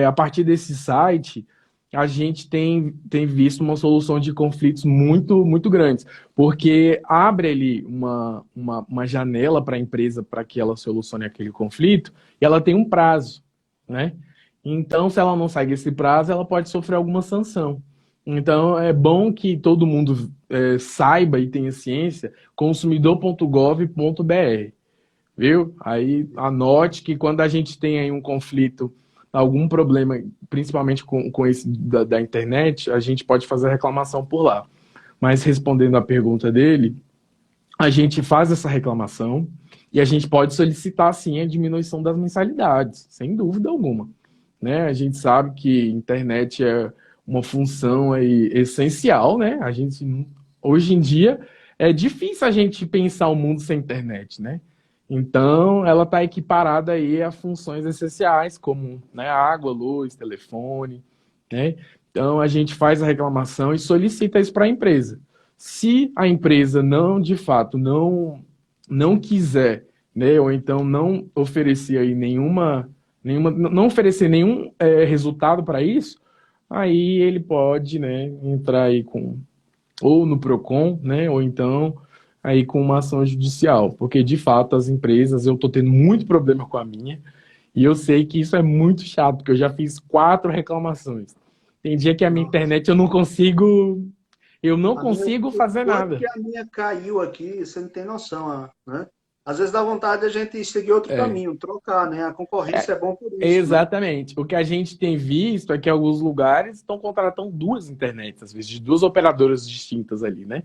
S2: a partir desse site, a gente tem visto uma solução de conflitos muito, muito grandes, porque abre ali uma janela para a empresa para que ela solucione aquele conflito, e ela tem um prazo, né? Então, se ela não segue esse prazo, ela pode sofrer alguma sanção. Então, é bom que todo mundo saiba e tenha ciência, consumidor.gov.br, viu? Aí anote que quando a gente tem aí um conflito, algum problema, principalmente com esse da internet, a gente pode fazer a reclamação por lá. Mas respondendo à pergunta dele, a gente faz essa reclamação e a gente pode solicitar, sim, a diminuição das mensalidades, sem dúvida alguma, né? A gente sabe que internet é uma função aí essencial, né? A gente, hoje em dia, é difícil a gente pensar o mundo sem internet, né? Então, ela está equiparada aí a funções essenciais, como, né, água, luz, telefone, né? Então, a gente faz a reclamação e solicita isso para a empresa. Se a empresa não, de fato, não quiser, né, ou então não oferecer aí não oferecer nenhum resultado para isso, aí ele pode, né, entrar aí ou no Procon, né, ou então aí com uma ação judicial, porque de fato as empresas, eu estou tendo muito problema com a minha, e eu sei que isso é muito chato, porque eu já fiz 4 reclamações. Tem dia que a minha
S1: Nossa.
S2: internet eu não
S1: A minha,
S2: consigo fazer
S1: quanto
S2: nada.
S1: que a minha caiu aqui, você não tem noção, né? às vezes dá vontade de a gente seguir outro
S2: É,
S1: caminho, trocar, né? A concorrência é bom por isso, né?
S2: exatamente. O que a gente tem visto é que alguns lugares estão contratando duas internets, às vezes, de duas operadoras distintas ali, né?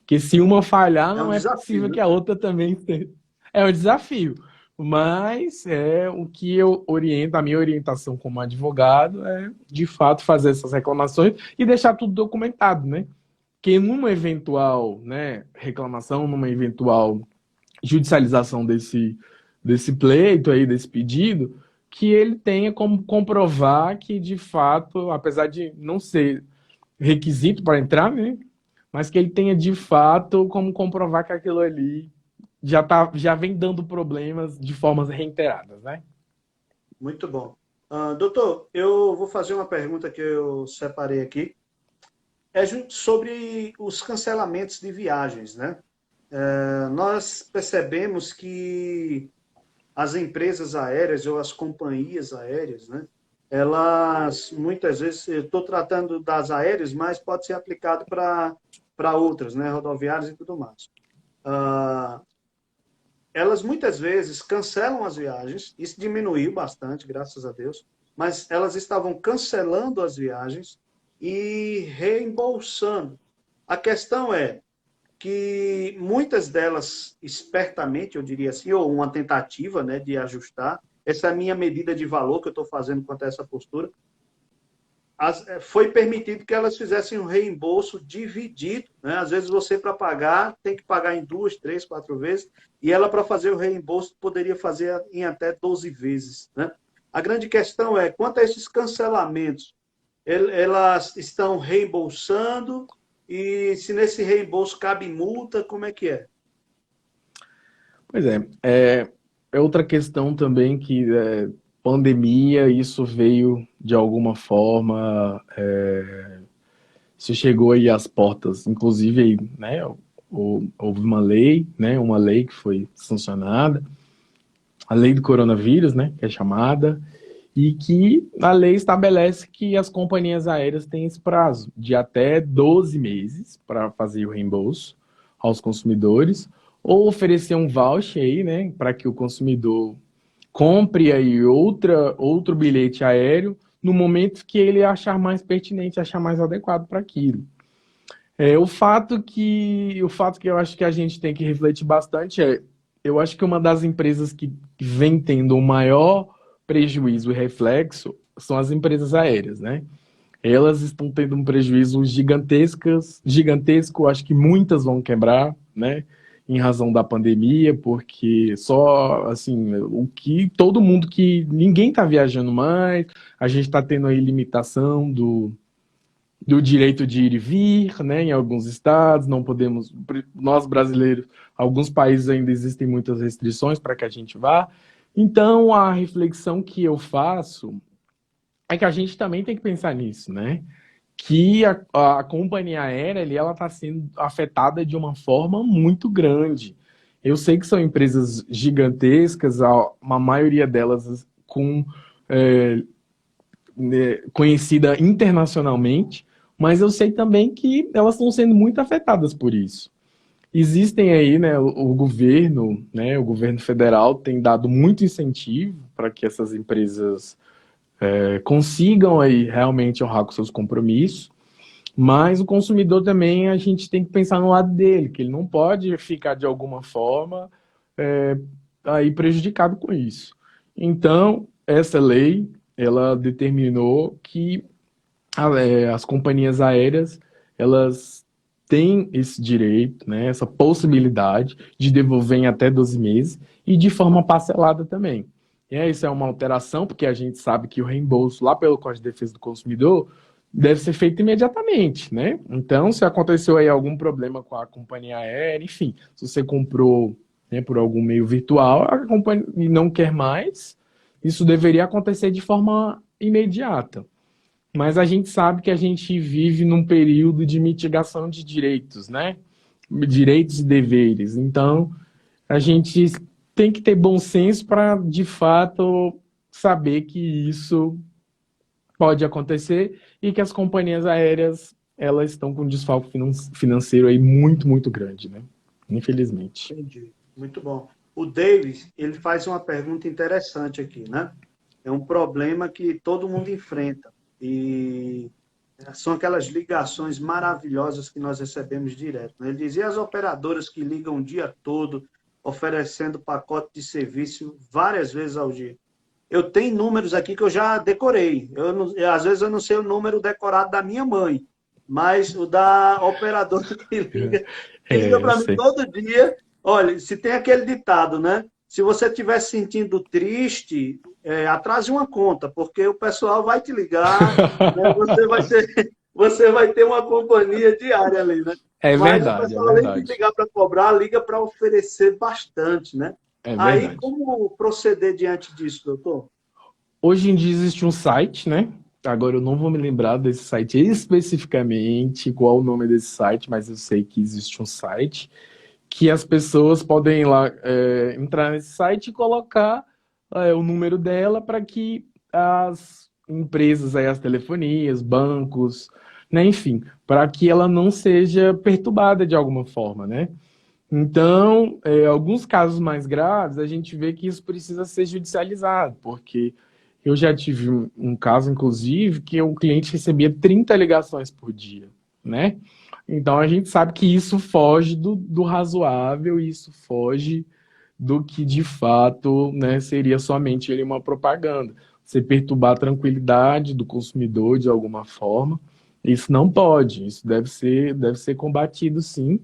S2: Que se uma falhar,
S1: É um
S2: não é
S1: desafio,
S2: possível que
S1: viu?
S2: a outra também esteja. É um desafio. Mas é o que eu oriento, a minha orientação como advogado é, de fato, fazer essas reclamações e deixar tudo documentado, né? Que numa eventual, né, reclamação, numa eventual judicialização desse pleito aí, desse pedido, que ele tenha como comprovar que, de fato, apesar de não ser requisito para entrar, né, mas que ele tenha, de fato, como comprovar que aquilo ali já vem dando problemas de formas reiteradas, né?
S1: Muito bom. Doutor, eu vou fazer uma pergunta que eu separei aqui. É sobre os cancelamentos de viagens, né? Nós percebemos que as empresas aéreas ou as companhias aéreas, né? Elas, muitas vezes, eu estou tratando das aéreas, mas pode ser aplicado para outras, né? Rodoviárias e tudo mais. Ah, elas muitas vezes cancelam as viagens, isso diminuiu bastante, graças a Deus, mas elas estavam cancelando as viagens e reembolsando. A questão é que muitas delas, espertamente, eu diria assim, ou uma tentativa, né, de ajustar, essa é a minha medida de valor que eu estou fazendo quanto a essa postura, foi permitido que elas fizessem um reembolso dividido, né? Às vezes você, para pagar, tem que pagar em 2, 3, 4 vezes, e ela, para fazer o reembolso, poderia fazer em até 12 vezes, né? A grande questão é, quanto a esses cancelamentos, elas estão reembolsando, e se nesse reembolso cabe multa, como é que é?
S2: Pois é outra questão também que pandemia, isso veio de alguma forma, isso chegou aí às portas, inclusive aí, né, houve uma lei que foi sancionada, a lei do coronavírus, né, que é chamada, e que a lei estabelece que as companhias aéreas têm esse prazo de até 12 meses para fazer o reembolso aos consumidores, ou oferecer um voucher aí, né, para que o consumidor compre aí outro bilhete aéreo no momento que ele achar mais pertinente, achar mais adequado para aquilo. O fato que eu acho que a gente tem que refletir bastante eu acho que uma das empresas que vem tendo o maior prejuízo e reflexo são as empresas aéreas, né? Elas estão tendo um prejuízo gigantesco, acho que muitas vão quebrar, né? Em razão da pandemia, porque só, assim, o que todo mundo que ninguém está viajando mais, a gente está tendo aí limitação do direito de ir e vir, né, em alguns estados, não podemos, nós brasileiros, alguns países ainda existem muitas restrições para que a gente vá. Então, a reflexão que eu faço é que a gente também tem que pensar nisso, né? Que a companhia aérea ali, ela está sendo afetada de uma forma muito grande. Eu sei que são empresas gigantescas, uma maioria delas com é, conhecida internacionalmente, mas eu sei também que elas estão sendo muito afetadas por isso. Existem aí, né, o governo federal tem dado muito incentivo para que essas empresas consigam aí realmente honrar com seus compromissos, mas o consumidor também a gente tem que pensar no lado dele, que ele não pode ficar de alguma forma é, aí prejudicado com isso. Então, essa lei, ela determinou que as companhias aéreas, elas têm esse direito, né, essa possibilidade de devolver em até 12 meses e de forma parcelada também. Isso é uma alteração, porque a gente sabe que o reembolso lá pelo Código de Defesa do Consumidor deve ser feito imediatamente, né? Então, se aconteceu aí algum problema com a companhia aérea, enfim, se você comprou, né, por algum meio virtual, a companhia não quer mais, isso deveria acontecer de forma imediata. Mas a gente sabe que a gente vive num período de mitigação de direitos, né? Direitos e deveres. Então, a gente tem que ter bom senso para, de fato, saber que isso pode acontecer e que as companhias aéreas elas estão com um desfalque financeiro aí muito, muito grande, né? Infelizmente.
S1: Entendi. Muito bom. O Davis, ele faz uma pergunta interessante aqui, né? É um problema que todo mundo enfrenta. E são aquelas ligações maravilhosas que nós recebemos direto, né? Ele dizia as operadoras que ligam o dia todo, oferecendo pacote de serviço várias vezes ao dia. Eu tenho números aqui que eu já decorei. Às vezes eu não sei o número decorado da minha mãe, mas o da operadora que liga
S2: Eu
S1: para mim
S2: sei.
S1: todo dia. Olha, se tem aquele ditado, né? Se você estiver se sentindo triste, atrase uma conta, porque o pessoal vai te ligar, né? Você vai ter uma companhia diária ali, né?
S2: É
S1: Mas o
S2: verdade, é
S1: pessoal, além de
S2: verdade.
S1: ligar para cobrar, liga para oferecer bastante, né?
S2: É
S1: Aí,
S2: verdade.
S1: como proceder diante disso, doutor?
S2: Hoje em dia existe um site, né? Agora eu não vou me lembrar desse site especificamente, qual o nome desse site, mas eu sei que existe um site que as pessoas podem ir lá, entrar nesse site e colocar o número dela para que as empresas, aí, as telefonias, bancos, né, enfim, para que ela não seja perturbada de alguma forma, né? Então, alguns casos mais graves, a gente vê que isso precisa ser judicializado, porque eu já tive um caso, inclusive, que o cliente recebia 30 ligações por dia, né? Então, a gente sabe que isso foge do razoável, isso foge do que, de fato, né, seria somente ele uma propaganda. Você perturbar a tranquilidade do consumidor de alguma forma, isso não pode, isso deve ser combatido, sim,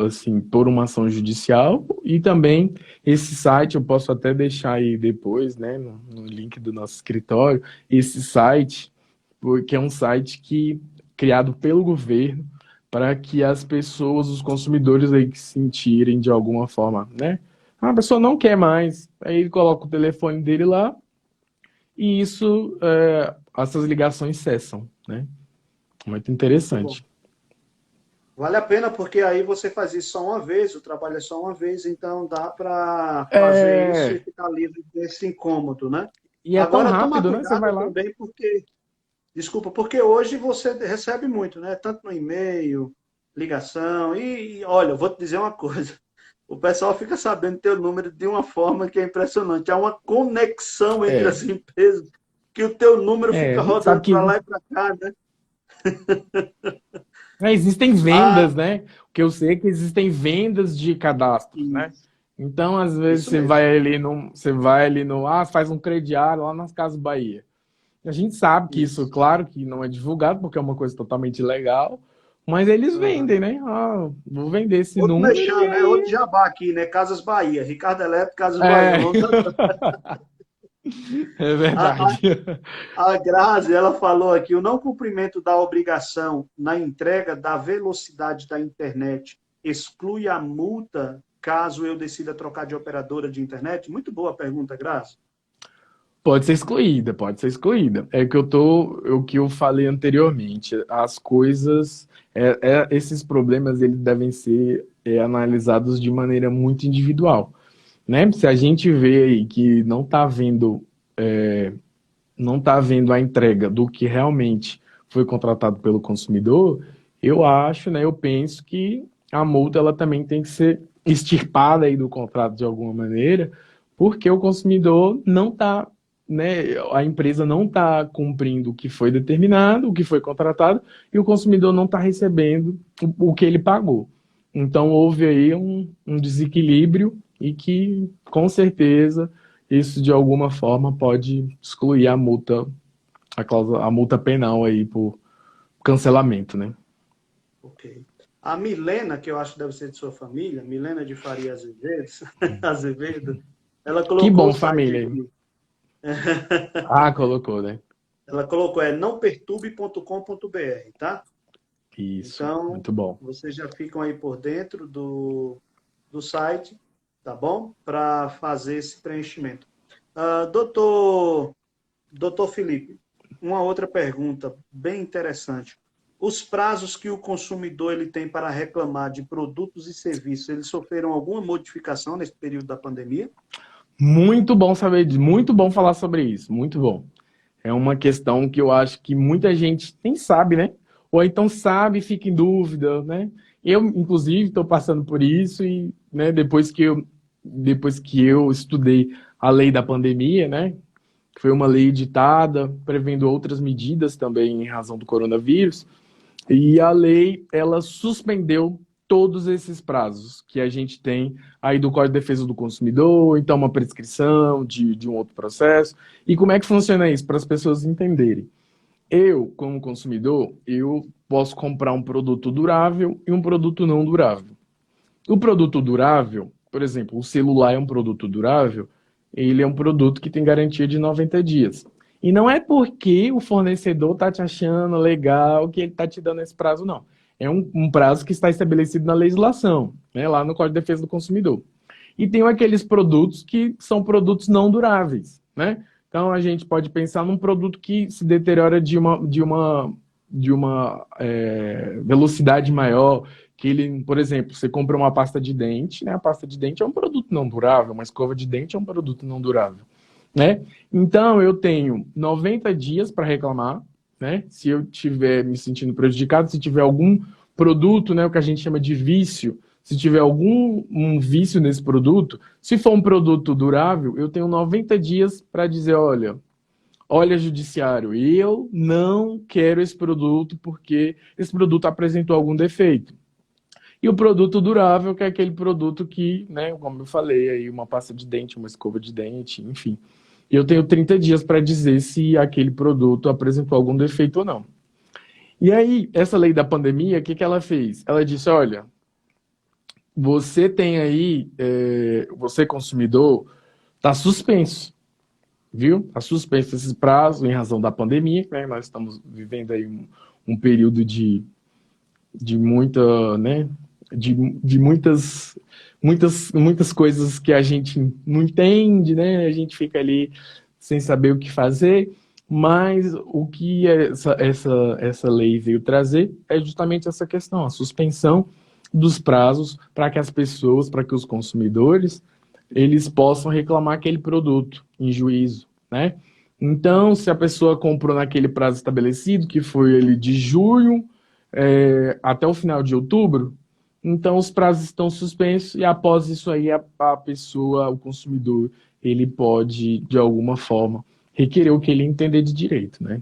S2: assim, por uma ação judicial e também esse site, eu posso até deixar aí depois, né, no link do nosso escritório, esse site, porque é um site que criado pelo governo para que as pessoas, os consumidores aí que se sentirem de alguma forma, né, a pessoa não quer mais, aí ele coloca o telefone dele lá e isso, essas ligações cessam, né? Muito
S1: Muito bom.
S2: interessante.
S1: Vale a pena porque aí você faz isso só uma vez, o trabalho é só uma vez, então dá para fazer isso e
S2: É,
S1: ficar livre desse incômodo, né?
S2: e é tão
S1: Agora, toma
S2: rápido, né? Você vai
S1: cuidado
S2: lá.
S1: também, porque, desculpa, porque hoje você recebe muito, né? Tanto no e-mail, ligação, olha, eu vou te dizer uma coisa. O pessoal fica sabendo teu número de uma forma que é impressionante. Há uma conexão entre
S2: É,
S1: as empresas que o teu número fica
S2: a gente sabe
S1: rodando
S2: que
S1: para lá e para cá, né?
S2: existem
S1: Ah,
S2: vendas, né? O que eu sei é que existem vendas de cadastros, né?
S1: isso,
S2: Então, às vezes,
S1: isso mesmo.
S2: você vai ali no, faz um crediário lá nas Casas Bahia. A gente sabe que isso,
S1: Isso.
S2: claro, que não é divulgado, porque é uma coisa totalmente ilegal, mas eles vendem,
S1: Aham.
S2: né? Ah, vou vender esse
S1: Outro
S2: número e
S1: mexão, né? Outro
S2: aí.
S1: jabá aqui, né? Casas Bahia. Ricardo Eletro, Casas Bahia.
S2: É,
S1: Vamos
S2: é
S1: a,
S2: verdade.
S1: a Grazi, ela falou aqui, o não cumprimento da obrigação na entrega da velocidade da internet exclui a multa caso eu decida trocar de operadora de internet? Muito boa a pergunta, Grazi.
S2: Pode ser excluída, pode ser excluída. É que o que eu falei anteriormente. As coisas, esses problemas, eles devem ser analisados de maneira muito individual, né? Se a gente vê aí que não tá vendo a entrega do que realmente foi contratado pelo consumidor, eu acho, né? Eu penso que a multa ela também tem que ser extirpada aí do contrato de alguma maneira, porque o consumidor não está, né, a empresa não está cumprindo o que foi determinado, o que foi contratado, e o consumidor não está recebendo o que ele pagou. Então houve aí um desequilíbrio e que, com certeza, isso de alguma forma pode excluir a multa, a multa penal aí por cancelamento, né?
S1: Ok. A Milena, que eu acho que deve ser de sua família, Milena de Faria Azevedo, Azevedo, ela
S2: Que
S1: colocou o
S2: bom,
S1: site
S2: família.
S1: aqui.
S2: Ah, colocou, né?
S1: Ela colocou, nãoperturbe.com.br, tá?
S2: Isso,
S1: Então,
S2: muito bom.
S1: vocês já ficam aí por dentro do site, tá bom? Para fazer esse preenchimento. Doutor Felipe, uma outra pergunta bem interessante. Os prazos que o consumidor ele tem para reclamar de produtos e serviços, eles sofreram alguma modificação nesse período da pandemia?
S2: Muito bom saber disso, muito bom falar sobre isso, muito bom. É uma questão que eu acho que muita gente nem sabe, né? ou então sabe e fica em dúvida, né? Eu, inclusive, estou passando por isso e, né, depois que eu estudei a lei da pandemia, né, que foi uma lei editada prevendo outras medidas também em razão do coronavírus, e a lei, ela suspendeu todos esses prazos que a gente tem aí do Código de Defesa do Consumidor, então uma prescrição de um outro processo. E como é que funciona isso? Para as pessoas entenderem. Eu, como consumidor, eu posso comprar um produto durável e um produto não durável. O produto durável, por exemplo, o celular é um produto durável, ele é um produto que tem garantia de 90 dias. E não é porque o fornecedor está te achando legal que ele está te dando esse prazo, não. É um prazo que está estabelecido na legislação, né, lá no Código de Defesa do Consumidor. E tem aqueles produtos que são produtos não duráveis, né? Então a gente pode pensar num produto que se deteriora de uma velocidade maior, que ele, por exemplo, você compra uma pasta de dente, né? A pasta de dente é um produto não durável, uma escova de dente é um produto não durável, né? Então eu tenho 90 dias para reclamar, né? Se eu estiver me sentindo prejudicado, se tiver algum produto, né, o que a gente chama de vício, se tiver algum vício nesse produto, se for um produto durável, eu tenho 90 dias para dizer, olha, judiciário, eu não quero esse produto porque esse produto apresentou algum defeito. E o produto durável, que é aquele produto que, né, como eu falei, aí uma pasta de dente, uma escova de dente, enfim. Eu tenho 30 dias para dizer se aquele produto apresentou algum defeito ou não. E aí, essa lei da pandemia, o que ela fez? Ela disse, olha, você tem aí, você consumidor, está suspenso, viu? Está suspenso esses prazos em razão da pandemia, né? Nós estamos vivendo aí um período de muita, né? De muitas coisas que a gente não entende, né? A gente fica ali sem saber o que fazer, mas o que essa lei veio trazer é justamente essa questão, a suspensão dos prazos para que as pessoas, para que os consumidores, eles possam reclamar aquele produto em juízo, né? Então, se a pessoa comprou naquele prazo estabelecido, que foi ele de junho até o final de outubro, então os prazos estão suspensos e após isso aí a pessoa, o consumidor, ele pode, de alguma forma, requerer o que ele entender de direito, né?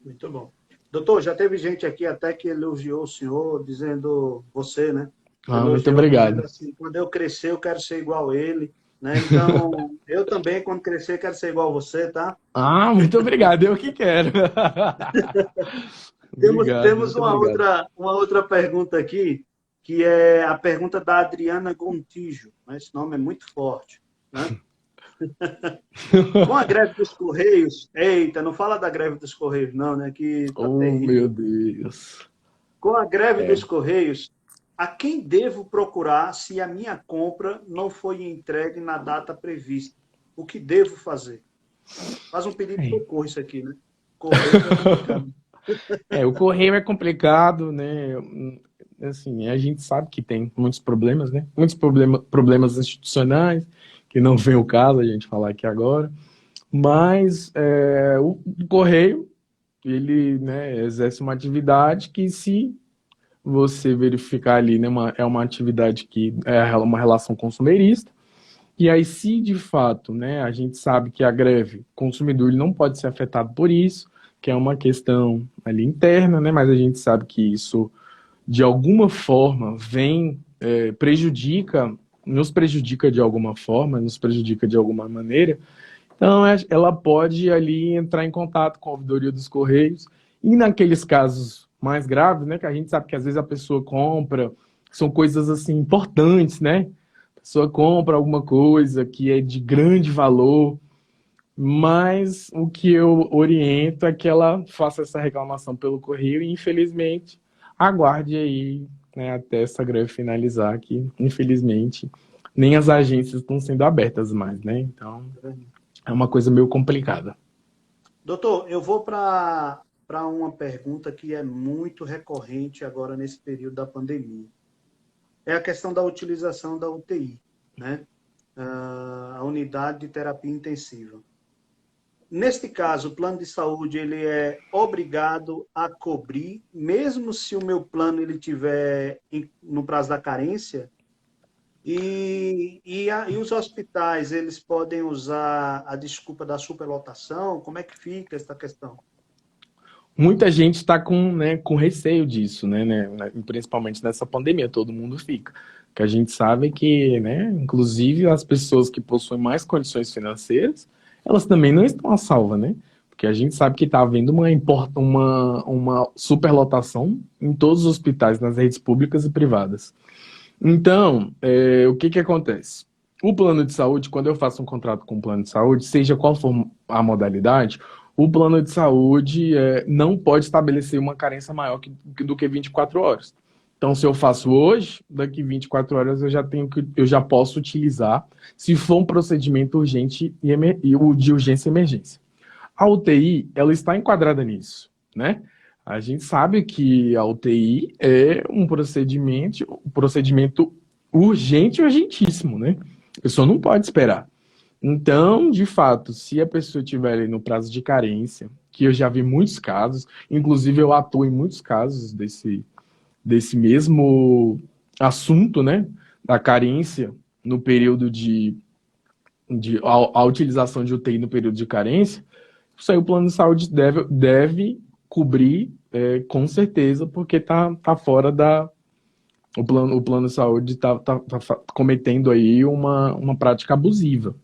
S1: Muito bom. Doutor, já teve gente aqui até que elogiou o senhor, dizendo, você, né?
S2: Ah, muito
S1: Elogiou dizendo
S2: obrigado.
S1: assim, quando eu crescer eu quero ser igual a ele, né? Então, eu também, quando crescer, quero ser igual a você, tá?
S2: Ah, muito obrigado, eu que quero. Obrigado,
S1: Temos
S2: muito obrigado.
S1: uma outra pergunta aqui, que é a pergunta da Adriana Gontijo, né? Esse nome é muito forte, né? Com a greve dos Correios, eita, não fala da greve dos Correios, não, né? Que tá
S2: Oh, meu
S1: terrível.
S2: Deus.
S1: Com a greve dos
S2: É.
S1: Correios, a quem devo procurar se a minha compra não foi entregue na data prevista? O que devo fazer? Faz um pedido de
S2: É.
S1: socorro isso aqui, né? Correios é complicado.
S2: O correio é complicado, né? Assim, a gente sabe que tem muitos problemas, né? Muitos problemas institucionais, que não vem o caso a gente falar aqui agora. Mas o correio, ele, né, exerce uma atividade que, se você verificar ali, né, é uma atividade que é uma relação consumerista. E aí, se de fato, né, a gente sabe que a greve, o consumidor ele não pode ser afetado por isso, que é uma questão ali interna, né, mas a gente sabe que isso, de alguma forma, nos prejudica de alguma forma, nos prejudica de alguma maneira. Então, ela pode ali entrar em contato com a ouvidoria dos Correios, e naqueles casos mais graves, né, que a gente sabe que às vezes a pessoa compra, são coisas assim importantes, né? A pessoa compra alguma coisa que é de grande valor, mas o que eu oriento é que ela faça essa reclamação pelo correio e, infelizmente, aguarde aí, né, até essa greve finalizar, que, infelizmente, nem as agências estão sendo abertas mais, né? Então, é uma coisa meio complicada.
S1: Doutor, eu vou para uma pergunta que é muito recorrente agora nesse período da pandemia. É a questão da utilização da UTI, né? A unidade de terapia intensiva. neste caso, o plano de saúde ele é obrigado a cobrir, mesmo se o meu plano ele tiver no prazo da carência? E os hospitais, eles podem usar a desculpa da superlotação? Como é que fica essa questão?
S2: Muita gente está com receio disso, principalmente nessa pandemia, todo mundo fica. O que a gente sabe é que, inclusive as pessoas que possuem mais condições financeiras, elas também não estão a salvo, né? Porque a gente sabe que está havendo uma superlotação em todos os hospitais, nas redes públicas e privadas. Então, o que acontece? O plano de saúde, quando eu faço um contrato com o plano de saúde, seja qual for a modalidade, o plano de saúde não pode estabelecer uma carência maior do que 24 horas. Então, se eu faço hoje, daqui 24 horas eu já posso utilizar, se for um procedimento urgente e o de urgência e emergência. A UTI, ela está enquadrada nisso, né? A gente sabe que a UTI é um procedimento urgente e urgentíssimo, né? A pessoa não pode esperar. Então, de fato, se a pessoa estiver ali no prazo de carência, que eu já vi muitos casos, inclusive eu atuo em muitos casos desse mesmo assunto, né? Da carência no período a utilização de UTI no período de carência, isso aí o plano de saúde deve cobrir, com certeza, porque tá fora da... O plano de saúde tá cometendo aí uma prática abusiva.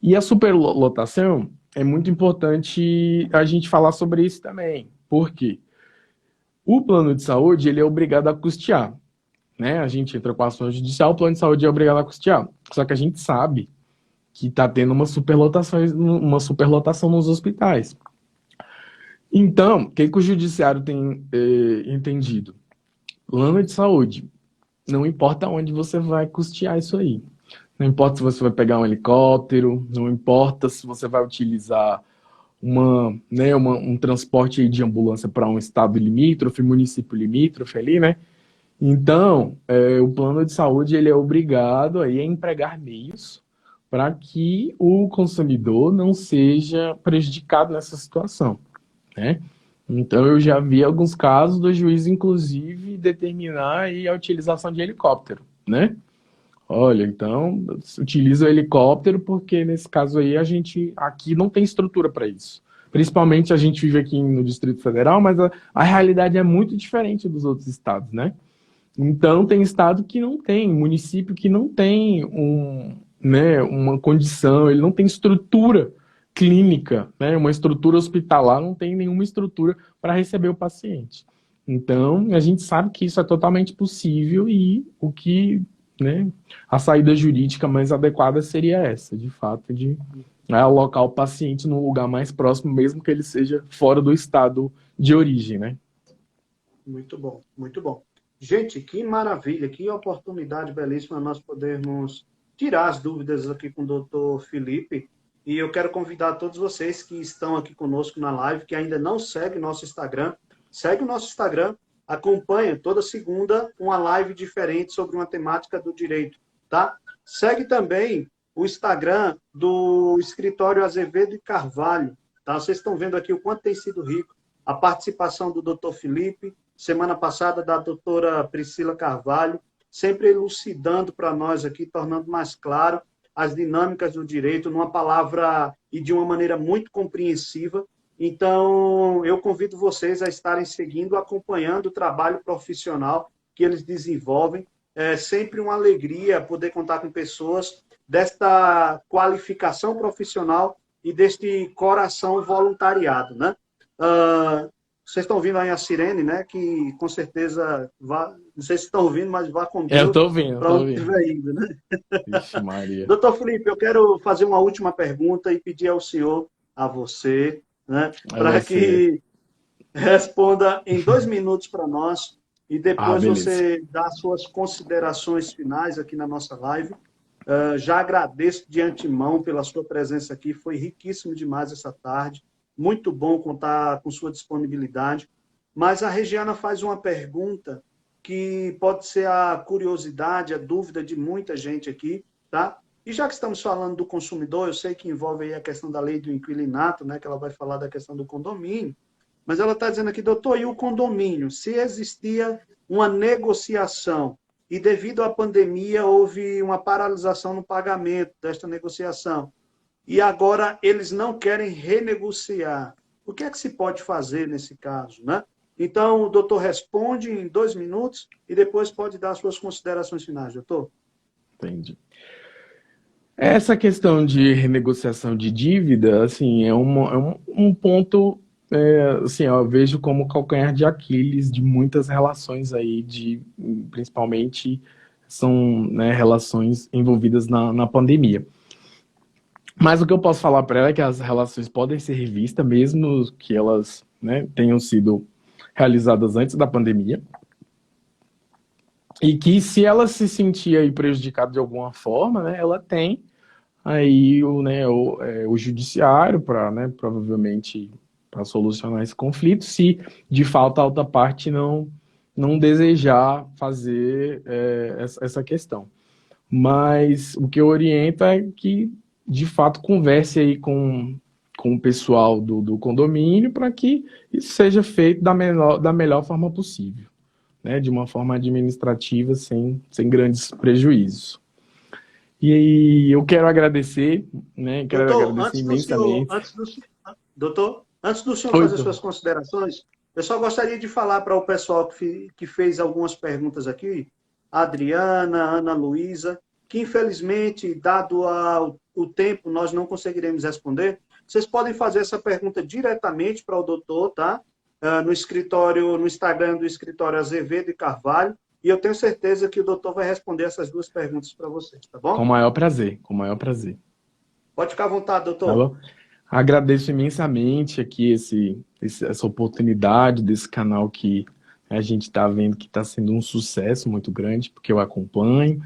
S2: E a superlotação, é muito importante a gente falar sobre isso também. Por quê? O plano de saúde, ele é obrigado a custear, né? A gente entra com a ação judicial, o plano de saúde é obrigado a custear. Só que a gente sabe que está tendo uma superlotação nos hospitais. Então, o que o judiciário tem entendido? Plano de saúde, não importa onde você vai custear isso aí. Não importa se você vai pegar um helicóptero, não importa se você vai utilizar um transporte aí de ambulância para um estado limítrofe, município limítrofe ali, né? Então, o plano de saúde ele é obrigado aí a empregar meios para que o consumidor não seja prejudicado nessa situação, né? Então, eu já vi alguns casos do juiz, inclusive, determinar aí a utilização de helicóptero, né? Olha, então, utiliza o helicóptero porque, nesse caso aí, a gente aqui não tem estrutura para isso. Principalmente a gente vive aqui no Distrito Federal, mas a realidade é muito diferente dos outros estados, né? Então, tem estado que não tem, município que não tem uma condição, ele não tem estrutura clínica, né? Uma estrutura hospitalar, não tem nenhuma estrutura para receber o paciente. Então, a gente sabe que isso é totalmente possível e a saída jurídica mais adequada seria essa, de fato, de alocar o paciente num lugar mais próximo, mesmo que ele seja fora do estado de origem, né?
S1: Muito bom, muito bom. Gente, que maravilha, que oportunidade belíssima nós podermos tirar as dúvidas aqui com o doutor Felipe. E eu quero convidar todos vocês que estão aqui conosco na live, que ainda não seguem nosso Instagram, segue o nosso Instagram, acompanha toda segunda uma live diferente sobre uma temática do direito, tá? Segue também o Instagram do Escritório Azevedo e Carvalho, tá? Vocês estão vendo aqui o quanto tem sido rico a participação do doutor Felipe, semana passada da doutora Priscila Carvalho, sempre elucidando para nós aqui, tornando mais claro as dinâmicas do direito, numa palavra e de uma maneira muito compreensiva. Então, eu convido vocês a estarem seguindo, acompanhando o trabalho profissional que eles desenvolvem. É sempre uma alegria poder contar com pessoas desta qualificação profissional e deste coração voluntariado, né? Vocês estão ouvindo aí a sirene, né? Que com certeza não sei se estão ouvindo, mas vá com Deus.
S2: Eu estou ouvindo,
S1: para onde estiver indo, né?
S2: Vixe, Maria.
S1: Doutor Felipe, eu quero fazer uma última pergunta e pedir ao senhor, a você, né, para que responda em 2 minutos para nós e depois você dá suas considerações finais aqui na nossa live. Já agradeço de antemão pela sua presença aqui, foi riquíssimo demais essa tarde. Muito bom contar com sua disponibilidade. Mas a Regiana faz uma pergunta que pode ser a curiosidade, a dúvida de muita gente aqui, tá? E já que estamos falando do consumidor, eu sei que envolve aí a questão da lei do inquilinato, né, que ela vai falar da questão do condomínio, mas ela está dizendo aqui, doutor, e o condomínio? Se existia uma negociação e devido à pandemia houve uma paralisação no pagamento desta negociação, e agora eles não querem renegociar, o que é que se pode fazer nesse caso, né? Então, o doutor responde em 2 minutos e depois pode dar suas considerações finais, doutor.
S2: Entendi. Essa questão de renegociação de dívida, assim, um ponto, assim, eu vejo como calcanhar de Aquiles de muitas relações aí, principalmente são, né, relações envolvidas na pandemia. Mas o que eu posso falar para ela é que as relações podem ser revistas, mesmo que elas, né, tenham sido realizadas antes da pandemia, e que se ela se sentir aí prejudicada de alguma forma, né, ela tem aí o judiciário para, né, provavelmente para solucionar esse conflito, se de fato a outra parte não desejar fazer essa questão. Mas o que eu oriento é que, de fato, converse aí com o pessoal do condomínio para que isso seja feito da melhor forma possível, né, de uma forma administrativa, sem grandes prejuízos. E aí eu quero agradecer, né? Quero
S1: Doutor,
S2: agradecer imensamente.
S1: doutor, antes do senhor
S2: Oi,
S1: fazer
S2: doutor.
S1: suas considerações, eu só gostaria de falar para o pessoal que fez algumas perguntas aqui, a Adriana, a Ana Luísa, que infelizmente, dado o tempo, nós não conseguiremos responder. Vocês podem fazer essa pergunta diretamente para o doutor, tá? No escritório, no Instagram do escritório Azevedo e Carvalho, e eu tenho certeza que o doutor vai responder essas 2 perguntas para vocês, tá
S2: Com
S1: bom?
S2: o maior prazer, com o maior prazer.
S1: Pode ficar à vontade,
S2: Tá
S1: doutor.
S2: bom? Agradeço imensamente aqui essa oportunidade desse canal que a gente está vendo que está sendo um sucesso muito grande, porque eu acompanho,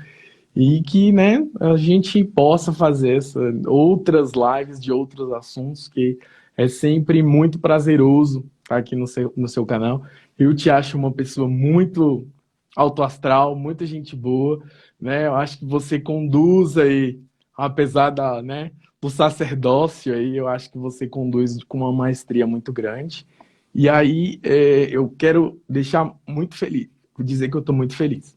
S2: e que, né, a gente possa fazer outras lives de outros assuntos, que é sempre muito prazeroso estar aqui no seu canal. Eu te acho uma pessoa muito autoastral, muita gente boa, né? Eu acho que você conduz aí, apesar né, do sacerdócio aí, eu acho que você conduz com uma maestria muito grande. E aí eu quero deixar muito feliz, dizer que eu estou muito feliz.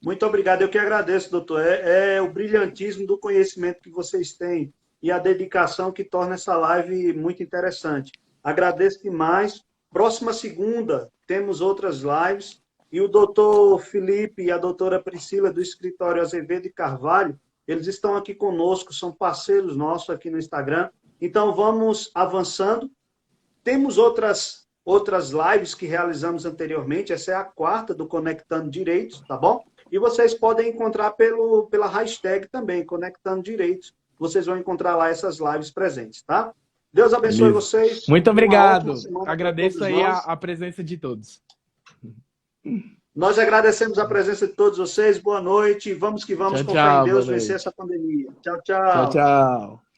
S1: Muito obrigado, eu que agradeço, doutor. É o brilhantismo do conhecimento que vocês têm e a dedicação que torna essa live muito interessante. Agradeço demais. Próxima segunda, temos outras lives. E o doutor Felipe e a doutora Priscila, do escritório Azevedo e Carvalho, eles estão aqui conosco, são parceiros nossos aqui no Instagram. Então, vamos avançando. Temos outras lives que realizamos anteriormente. Essa é a 4ª do Conectando Direitos, tá bom? E vocês podem encontrar pela hashtag também, Conectando Direitos. Vocês vão encontrar lá essas lives presentes, tá? Deus abençoe
S2: Beleza.
S1: vocês.
S2: Muito
S1: Uma ótima
S2: obrigado.
S1: semana para
S2: Agradeço
S1: todos
S2: aí
S1: nós.
S2: a presença de todos.
S1: Nós agradecemos a presença de todos vocês. Boa noite. Vamos que vamos
S2: Tchau,
S1: com fé em
S2: tchau. Boa
S1: Deus vencer
S2: noite.
S1: essa pandemia. Tchau,
S2: Tchau,
S1: tchau.
S2: tchau.